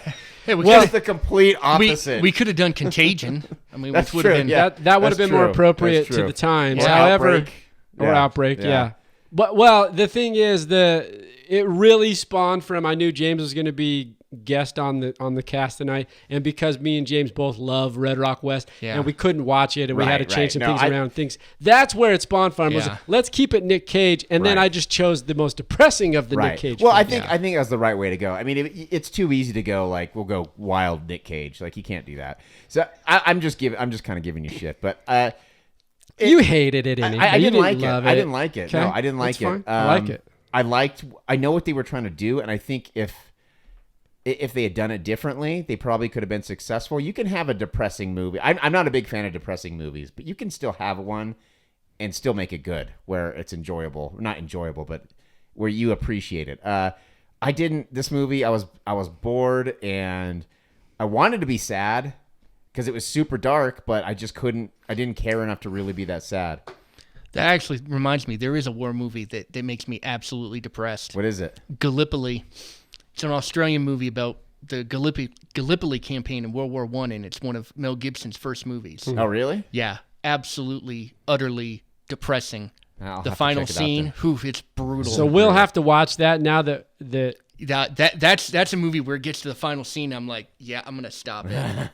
F: It's the complete opposite.
E: We could have done Contagion. I mean,
F: That's
E: which would have
F: true,
E: been
F: yeah.
D: That would have been more
F: true.
D: appropriate
F: That's
D: to
F: true.
D: the times.
F: Or
D: However,
F: Outbreak.
D: yeah. But the thing is, it really spawned from. I knew James was going to be guest on the cast tonight, and because me and James both love Red Rock West, and we couldn't watch it, and we had to change some things around. That's where it spawned from. Was let's keep it Nick Cage, and then I just chose the most depressing of the Nick Cage.
F: Well,
D: films.
F: I think that's the right way to go. I mean, it's too easy to go like we'll go wild Nick Cage. Like you can't do that. So I'm just kind of giving you shit, but.
D: You hated it anyway.
F: I didn't like it.
D: Love
F: I didn't like it.
D: Okay.
F: No, I didn't like
D: That's
F: it.
D: fine. I like it.
F: I know what they were trying to do, and I think if they had done it differently, they probably could have been successful. You can have a depressing movie. I'm not a big fan of depressing movies, but you can still have one and still make it good, where it's enjoyable. Not enjoyable, but where you appreciate it. I didn't. This movie, I was bored, and I wanted to be sad because it was super dark, but I just couldn't. I didn't care enough to really be that sad.
E: That actually reminds me, there is a war movie that makes me absolutely depressed.
F: What is it?
E: Gallipoli. It's an Australian movie about the Gallipoli campaign in World War I, and it's one of Mel Gibson's first movies.
F: Oh, really?
E: Yeah, absolutely, utterly depressing.
F: I'll have
E: The
F: to
E: final
F: check it out
E: scene,
F: then.
E: it's brutal.
D: So we'll have to watch that now that
E: That's a movie where it gets to the final scene. I'm like, yeah, I'm gonna stop it.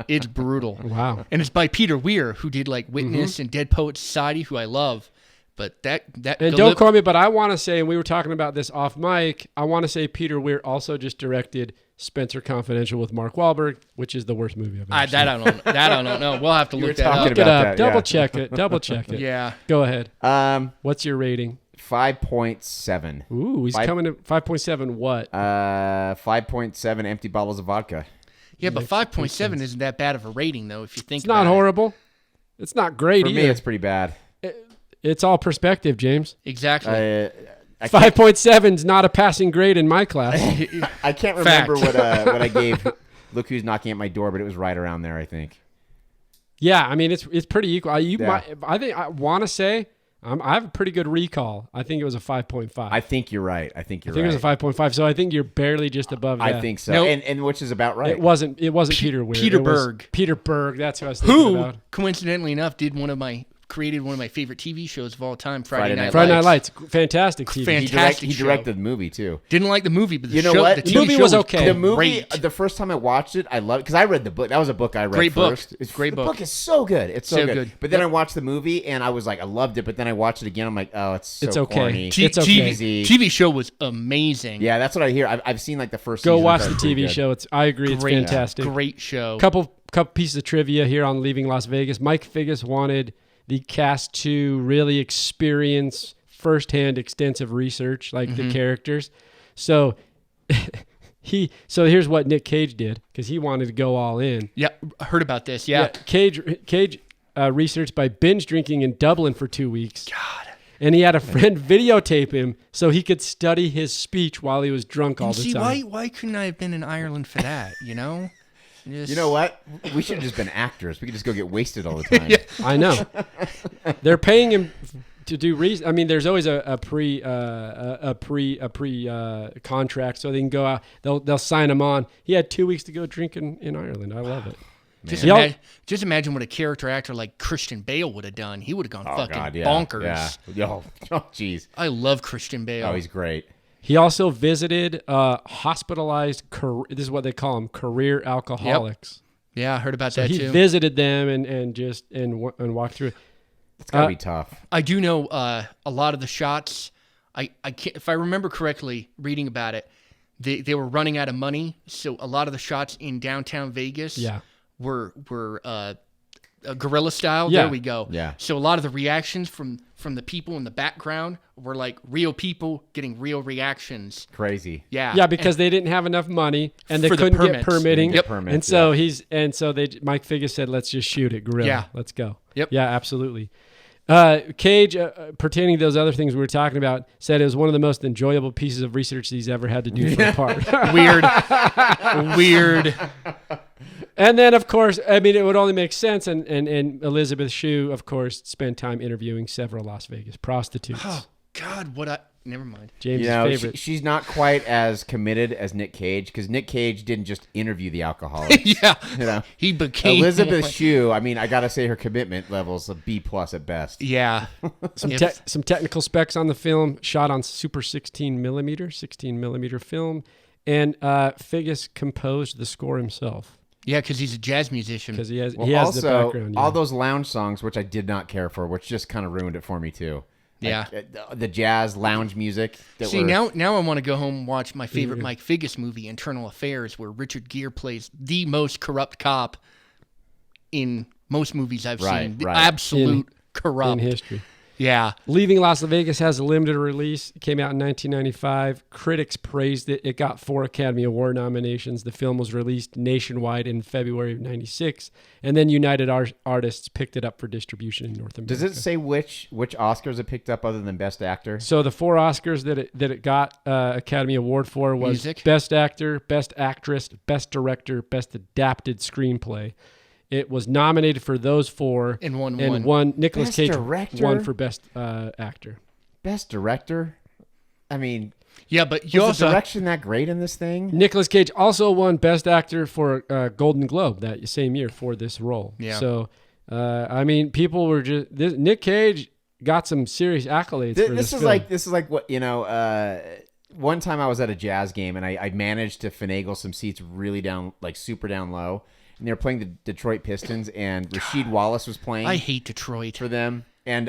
E: It's brutal.
D: Wow.
E: And it's by Peter Weir, who did like Witness and Dead Poets Society, who I love. But that
D: and don't quote me, but I want to say, and we were talking about this off mic, I want to say Peter Weir also just directed Spencer Confidential with Mark Wahlberg, which is the worst movie I've ever seen.
E: That I don't know. We'll have to look that
F: talking
E: up.
D: Look it
F: about
D: up.
F: that,
D: Double check it.
E: Yeah.
D: Go ahead.
F: 5.7.
D: What's your rating? Ooh, he's coming to 5.7 what?
F: 5.7 empty bottles of vodka.
E: Yeah, but 5.7 isn't that bad of a rating, though, if you think
D: It's not
E: about it.
D: horrible. It's not great
F: For
D: either.
F: me, it's pretty bad.
D: It's all perspective, James.
E: Exactly.
F: I can't,
D: 5.7 is not a passing grade in my class.
F: I can't remember what I gave. Look Who's Knocking at My Door, but it was right around there, I think.
D: Yeah, I mean it's pretty equal.
F: Yeah.
D: I want to say I have a pretty good recall. I think it was a 5.5.
F: I think you're right. I think
D: it was a 5.5. So I think you're barely just above that.
F: I think so.
E: Nope.
F: And which is about right.
D: It wasn't Peter Weir.
E: Peter
D: It was
E: Berg.
D: Peter Berg. That's who I was thinking about.
E: Coincidentally enough, created one of my favorite TV shows of all time, Friday Night
D: Friday Night
E: Lights.
D: Lights. Fantastic TV.
E: Fantastic.
F: He directed the movie too.
E: Didn't like the movie, but the
F: You know
E: show,
F: what?
E: the
F: The
E: TV
D: movie
E: show
D: was okay.
F: The movie,
E: great.
F: the first time I watched it, I loved it because I read the book. That was a book I read
E: Great book.
F: first. It's
E: Great
F: the
E: book.
F: book is so good. It's so
E: So
F: good.
E: good.
F: But then I watched the movie and I was like, I loved it. But then I watched it again. I'm like, oh, it's so
D: It's okay.
F: corny.
D: It's okay.
E: TV show was amazing.
F: Yeah, that's what I hear. I've seen like the first.
D: Go
F: season.
D: watch
F: I
D: the
F: thought it was pretty
D: TV
F: good.
D: show. I agree. It's fantastic.
E: Great show.
D: Couple pieces of trivia here on Leaving Las Vegas. Mike Figgis wanted the cast to really experience firsthand extensive research, like the characters. So here's what Nick Cage did because he wanted to go all in.
E: Yeah, I heard about this. Yeah.
D: Cage researched by binge drinking in Dublin for 2 weeks. God. And he had a friend videotape him so he could study his speech while he was drunk all the time.
E: Why couldn't I have been in Ireland for that? You know.
F: You know what? We should have just been actors. We could just go get wasted all the time.
E: Yeah.
D: I know. They're paying him to do reason. I mean, there's always a pre contract, so they can go out. They'll sign him on. He had 2 weeks to go drink in Ireland. I love it.
E: Just imagine what a character actor like Christian Bale would have done. He would have gone fucking bonkers.
F: Yeah. Oh, jeez.
E: I love Christian Bale.
F: Oh, he's great.
D: He also visited hospitalized. This is what they call them: career alcoholics.
E: Yeah, I heard about
D: So
E: that
D: he
E: too.
D: visited them and walked through.
F: It's gotta be tough.
E: I do know a lot of the shots. I can't, if I remember correctly, reading about it, they were running out of money, so a lot of the shots in downtown Vegas were guerrilla style.
D: Yeah.
E: There we go.
F: Yeah.
E: So a lot of the reactions from the people in the background were like real people getting real reactions.
F: Crazy.
E: Yeah.
D: Yeah, because they didn't have enough money and they
E: For the
D: couldn't get
E: permits.
D: permitting.
F: Yep. Permits,
D: And so Mike Figgis said, let's just shoot it, guerrilla.
E: Yeah.
D: Let's go.
E: Yep.
D: Yeah, absolutely. Cage, pertaining to those other things we were talking about, said it was one of the most enjoyable pieces of research he's ever had to do for a part.
E: Weird.
D: And then, of course, I mean, it would only make sense. And Elisabeth Shue, of course, spent time interviewing several Las Vegas prostitutes.
E: Oh God, never mind.
D: James'
F: You know,
D: favorite.
F: she's not quite as committed as Nick Cage because Nick Cage didn't just interview the alcoholics.
E: Yeah.
F: You know,
E: He became
F: Elizabeth Shue. I mean, I gotta say her commitment levels a B+ at best.
E: Yeah.
D: Some technical specs on the film, shot on Super 16 millimeter film, and Figgis composed the score himself
E: Yeah, because he's a jazz musician.
D: because he has
F: Well,
D: the
F: also,
D: background.
F: all
D: Yeah.
F: those lounge songs, which I did not care for, which just kind of ruined it for me too.
E: Yeah.
F: The jazz lounge music.
E: See, now I want to go home and watch my favorite Mike Figgis movie, Internal Affairs, where Richard Gere plays the most corrupt cop in most movies I've seen. The
F: right.
E: absolute
D: in
E: corrupt.
D: history.
E: Yeah.
D: Leaving Las Vegas has a limited release. It came out in 1995. Critics praised it. It got 4 Academy Award nominations. The film was released nationwide in February of 96. And then United Artists picked it up for distribution in North America.
F: Does it say which Oscars it picked up other than Best Actor?
D: So the 4 Oscars that it got Academy Award for was
E: Music.
D: Best Actor, Best Actress, Best Director, Best Adapted Screenplay. It was nominated for those 4
E: And won
D: and
E: one.
D: won. Nicolas
F: Best
D: Cage
F: Director?
D: won for Best Actor.
F: Best Director? I mean,
E: Yeah, but you
F: was the
E: also
F: direction that great in this thing?
D: Nicolas Cage also won Best Actor for Golden Globe that same year for this role.
E: Yeah.
D: So, I mean, people were just Nick Cage got some serious accolades for this film.
F: This is like what one time I was at a jazz game and I managed to finagle some seats really down, like super down low, and they were playing the Detroit Pistons, and Rasheed Wallace was playing.
E: I hate Detroit.
F: for them, and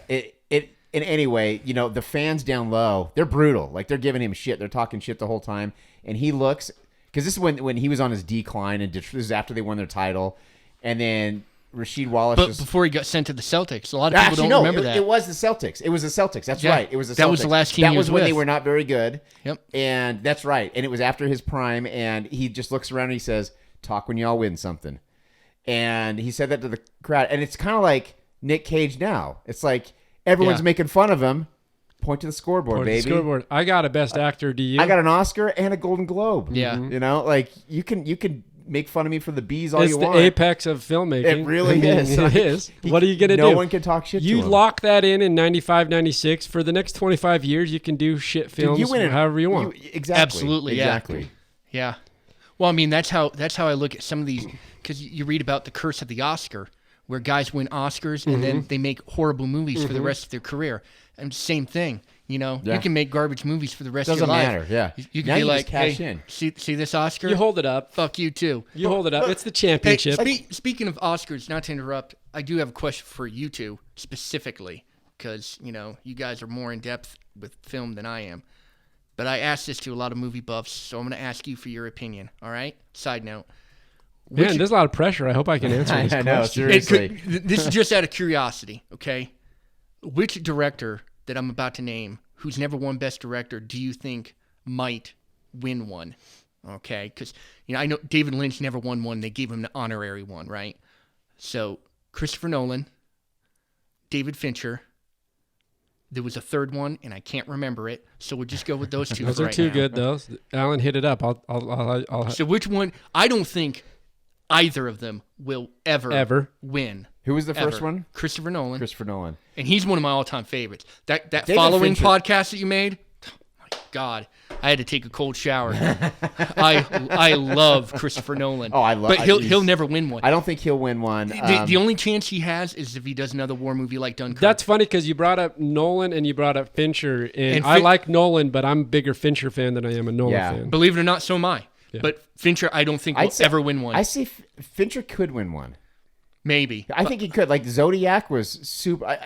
F: in any way, the fans down low, they're brutal. Like, they're giving him shit. They're talking shit the whole time, and he looks, because this is when he was on his decline, and this is after they won their title, and then Rasheed Wallace.
E: But before he got sent to the Celtics, a lot of people
F: Actually,
E: don't
F: no,
E: remember that.
F: It was the Celtics. It was the Celtics. That's
E: Yeah.
F: right. It was the Celtics.
E: That was the last team
F: That
E: he
F: was
E: was
F: when they
E: with.
F: were not very good.
E: Yep.
F: And that's right. And it was after his prime, and he just looks around and he says, "Talk when y'all win something." And he said that to the crowd. And it's kind of like Nick Cage now. It's like everyone's
E: Yeah.
F: making fun of him. Point to the scoreboard,
D: Or the
F: baby.
D: scoreboard. I got a Best Actor. Do you?
F: I got an Oscar and a Golden Globe.
E: Yeah.
F: Like you can make fun of me for the bees all
D: It's
F: you
D: the
F: want.
D: apex of filmmaking.
F: It really is.
D: It
F: Like,
D: is. What are you going to do?
F: No one can talk shit to
D: You
F: him.
D: lock that in 95, 96. For the next 25 years, you can do shit films
F: Dude, you win it
D: however you want.
F: Exactly.
E: Absolutely, yeah.
F: Exactly.
E: Yeah. Well, I mean, that's how I look at some of these, because you read about the curse of the Oscar, where guys win Oscars and then they make horrible movies for the rest of their career. And same thing,
F: Yeah.
E: you can make garbage movies for the rest
F: Doesn't
E: of your life.
F: matter, yeah.
E: You can
F: Now
E: be
F: you
E: like,
F: just cash
E: hey,
F: in.
E: see this Oscar?
D: You hold it up.
E: Fuck you too.
D: You hold it up. It's the
E: Hey,
D: championship.
E: speaking of Oscars, not to interrupt, I do have a question for you two specifically, because you guys are more in depth with film than I am. But I asked this to a lot of movie buffs, so I'm going to ask you for your opinion. All right. Side note.
D: Man, there's a lot of pressure. I hope I can answer this
F: I know,
D: question.
F: seriously.
E: This is just out of curiosity, okay? Which director that I'm about to name, who's never won Best Director, do you think might win one? Okay, because I know David Lynch never won one. They gave him the honorary one, right? So Christopher Nolan, David Fincher. There was a third one, and I can't remember it. So we'll just go with those two.
D: Those
E: for
D: are
E: right
D: too
E: now.
D: good, those. Alan hit it up. I'll
E: So which one? I don't think either of them will ever win.
F: Who was the first
E: Ever.
F: one?
E: Christopher Nolan.
F: Christopher Nolan.
E: And he's one of my all-time favorites. That
F: David
E: following
F: Fincher-
E: podcast that you made, oh my God, I had to take a cold shower. I love Christopher Nolan.
F: Oh, I love-
E: But he'll
F: he's-
E: never win one.
F: I don't think he'll win one.
E: The only chance he has is if he does another war movie like Dunkirk.
D: That's funny because you brought up Nolan and you brought up Fincher. And,
E: And
D: I like Nolan, but I'm a bigger Fincher fan than I am a Nolan
F: Yeah.
D: fan.
E: Believe it or not, so am I.
D: Yeah.
E: But Fincher, I don't think will
F: I'd say-
E: ever win one.
F: I say Fincher could win one.
E: Maybe.
F: I think he could. Like Zodiac was super.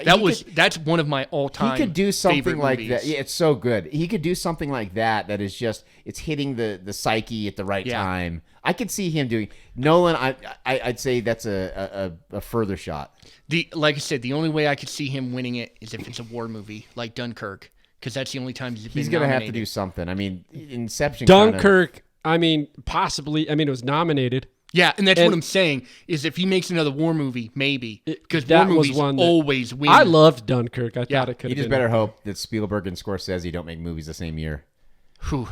E: That's one of my all-time.
F: He could do something
E: favorite
F: like
E: movies.
F: that. Yeah, it's so good. He could do something like that. That is just it's hitting the psyche at the right time. I could see him doing Nolan. I'd say that's a further shot.
E: Like I said, the only way I could see him winning it is if it's a war movie like Dunkirk, because that's the only time he's
F: gonna
E: nominated.
F: have to do something. I mean, Inception.
D: Dunkirk. I mean, possibly. I mean, it was nominated.
E: Yeah, and that's what I'm saying, is if he makes another war movie, maybe. Because war
D: that was
E: movies
D: one that-
E: always win.
D: I loved Dunkirk. I thought it could.
F: You just better hope that Spielberg and Scorsese don't make movies the same year.
E: Whew.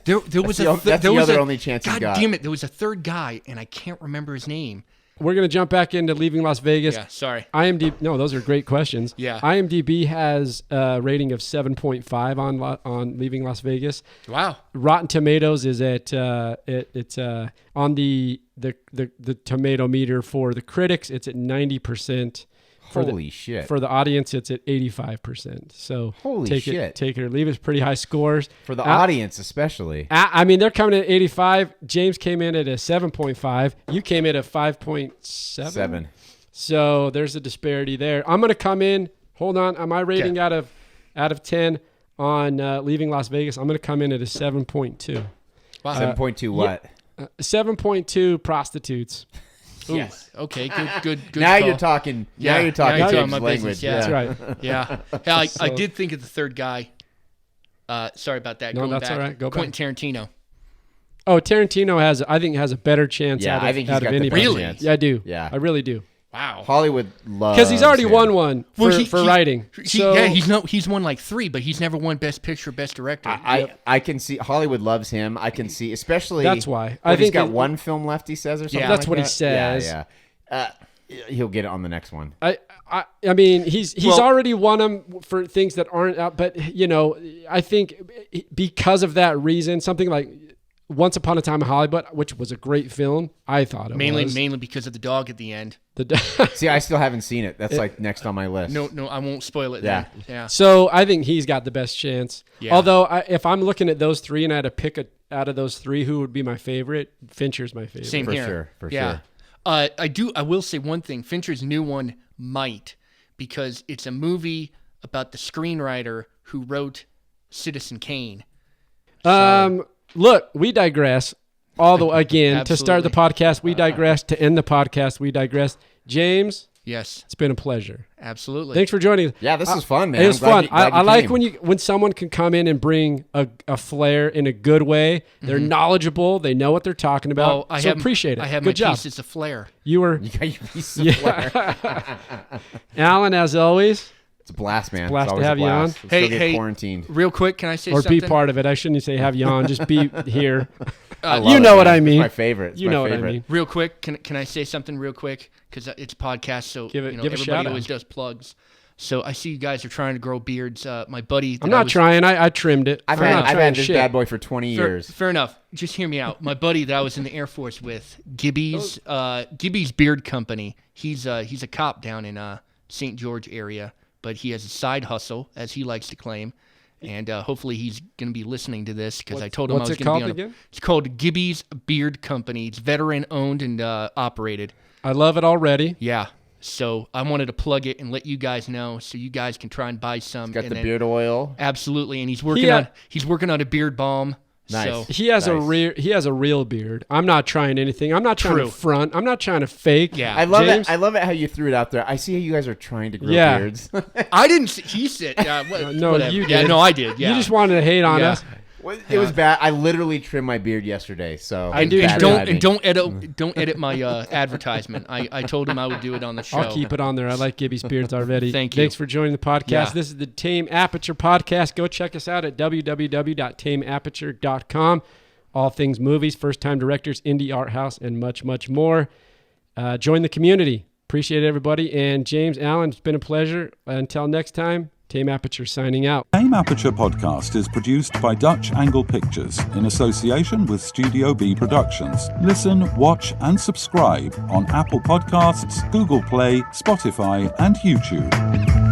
E: There was
F: That's the other only chance he's
E: God
F: got.
E: damn it, there was a third guy, and I can't remember his name.
D: We're gonna jump back into Leaving Las Vegas.
E: Yeah, sorry.
D: IMDb. No, those are great questions.
E: Yeah.
D: IMDb has a rating of 7.5 on Leaving Las Vegas.
E: Wow.
D: Rotten Tomatoes is at it's on the tomato meter for the critics. It's at 90%.
F: Holy shit!
D: For the audience, it's at 85%. So
F: Holy
D: take
F: shit.
D: it, take it or leave it. It's pretty high scores
F: For the audience, especially.
D: I mean, they're coming at 85. James came in at a 7.5. You came in at a 5.7.
F: 7.
D: So there's a disparity there. I'm going to come in. Hold on. My rating out of 10 on Leaving Las Vegas, I'm going to come in at a 7.2.
E: Wow.
F: 7.2 what?
D: 7.2 prostitutes.
E: Yes. Okay. Good.
F: Now
E: call.
F: you're talking.
E: Yeah,
F: Now you're talking
E: now you're
F: James'
E: talking my
F: language.
E: business, yeah.
D: That's right.
E: Yeah. I did think of the third guy. Sorry about that.
D: No,
E: Going
D: that's
E: back.
D: all right. Go back.
E: Quentin Tarantino.
D: Oh, Tarantino has a better chance
F: Yeah,
D: out of,
F: I think he's
D: out
F: got
D: of
F: the
D: anybody.
F: best
E: Really?
F: chance.
D: Yeah, I do.
F: Yeah.
D: I really do.
E: Wow.
F: Hollywood loves
D: Because he's already
F: him.
D: won one for writing.
E: He's won like 3, but he's never won Best Picture, Best Director.
F: I can see Hollywood loves him. I can see, especially
D: That's why.
F: I
D: I
F: think
D: think
F: he's got
D: it-
F: one film left. He says or something.
E: Yeah.
F: like
D: That's what he
F: that.
D: says.
F: Yeah. He'll get it on the next one.
D: I mean, he's
E: Well-
D: already won them for things that aren't out. But I think because of that reason, something like Once Upon a Time in Hollywood, which was a great film, I thought it was
E: mainly because of the dog at the end.
F: See, I still haven't seen it. That's like next on my list.
E: No, I won't spoil it.
F: Yeah.
E: Then. Yeah.
D: So I think he's got the best chance.
E: Yeah.
D: Although if I'm looking at those three and I had to pick out of those three who would be my favorite, Fincher's my favorite.
E: Same
F: For
E: here.
F: sure, for
E: yeah.
F: sure.
E: I will say one thing. Fincher's new one might, because it's a movie about the screenwriter who wrote Citizen Kane.
D: Look, we digress. Again, to start the podcast, we digress. To end the podcast, we digress. James,
E: Yes,
D: it's been a pleasure.
E: absolutely.
D: Thanks for joining us.
F: Yeah, this is fun, man.
D: It was
F: I'm glad
D: fun.
F: you- glad
D: I
F: you
D: like
F: came.
D: when someone can come in and bring a flair in a good way. They're knowledgeable. They know what they're talking about.
E: I
D: so
E: have,
D: appreciate it.
E: I have
D: good
E: my
D: job.
E: pieces of flair.
D: You were
F: You got your piece of flair.
D: Alan, as always,
F: It's a blast, man.
D: It's a blast
F: It's
D: to
F: always
D: have
F: a
D: you on.
F: blast. Let's go get
E: Hey,
F: quarantined.
E: real quick, can I say
D: or
E: something?
D: be part of it. I shouldn't say have you on. Just be here.
F: I love
D: you
F: it,
D: know what
F: man.
D: I mean.
F: It's my favorite. It's
D: You
F: my
D: know what I
F: favorite.
D: mean.
E: Real quick, can I say something real quick? Because it's a podcast, so
D: Give a
E: everybody
D: shout
E: always
D: out.
E: does plugs. So I see you guys are trying to grow beards. My buddy,
D: I'm not trying. I trimmed it.
F: I've
D: I'm not
F: had
D: trying
F: this
D: shit.
F: bad boy for 20 years.
E: Fair enough. Just hear me out. My buddy that I was in the Air Force with, Gibby's Beard Company. He's a cop down in St. George area, but he has a side hustle, as he likes to claim. And hopefully he's going to be listening to this because I told him I
D: what's
E: was
D: it
E: going to be
D: called
E: on.
D: again?
E: It's called Gibby's Beard Company. It's veteran owned and operated.
D: I love it already.
E: Yeah. So I wanted to plug it and let you guys know so you guys can try and buy some.
F: Got
E: and
F: the
E: then-
F: beard oil.
E: Absolutely, and he's working on a beard balm.
F: Nice.
E: So,
D: He has
F: Nice.
D: he has a real beard. I'm not trying anything. I'm not trying
E: True.
D: to front. I'm not trying to fake.
E: yeah,
F: I love
D: James?
F: it. I love it how you threw it out there. I see how you guys are trying to grow
D: Yeah.
F: beards.
E: I didn't. He said,
D: No,
E: whatever.
D: you
E: Yeah,
D: did.
E: no, I did. Yeah,
D: You just wanted to hate on
E: Yeah.
D: us.
F: It was bad. I literally trimmed my beard yesterday, so
D: I do
F: bad
D: too.
F: timing.
E: Don't edit my advertisement. I told him I would do it on the show.
D: I'll keep it on there. I like Gibby's beards already.
E: Thank you.
D: Thanks for joining the podcast.
E: Yeah.
D: This is the Tame Aperture podcast. Go check us out at www.tameaperture.com. All things movies, first-time directors, indie art house, and much, much more. Join the community. Appreciate it, everybody. And James, Allen, it's been a pleasure. Until next time, Tame Aperture signing out.
A: Tame Aperture podcast is produced by Dutch Angle Pictures in association with Studio B Productions. Listen, watch, and subscribe on Apple Podcasts, Google Play, Spotify, and YouTube.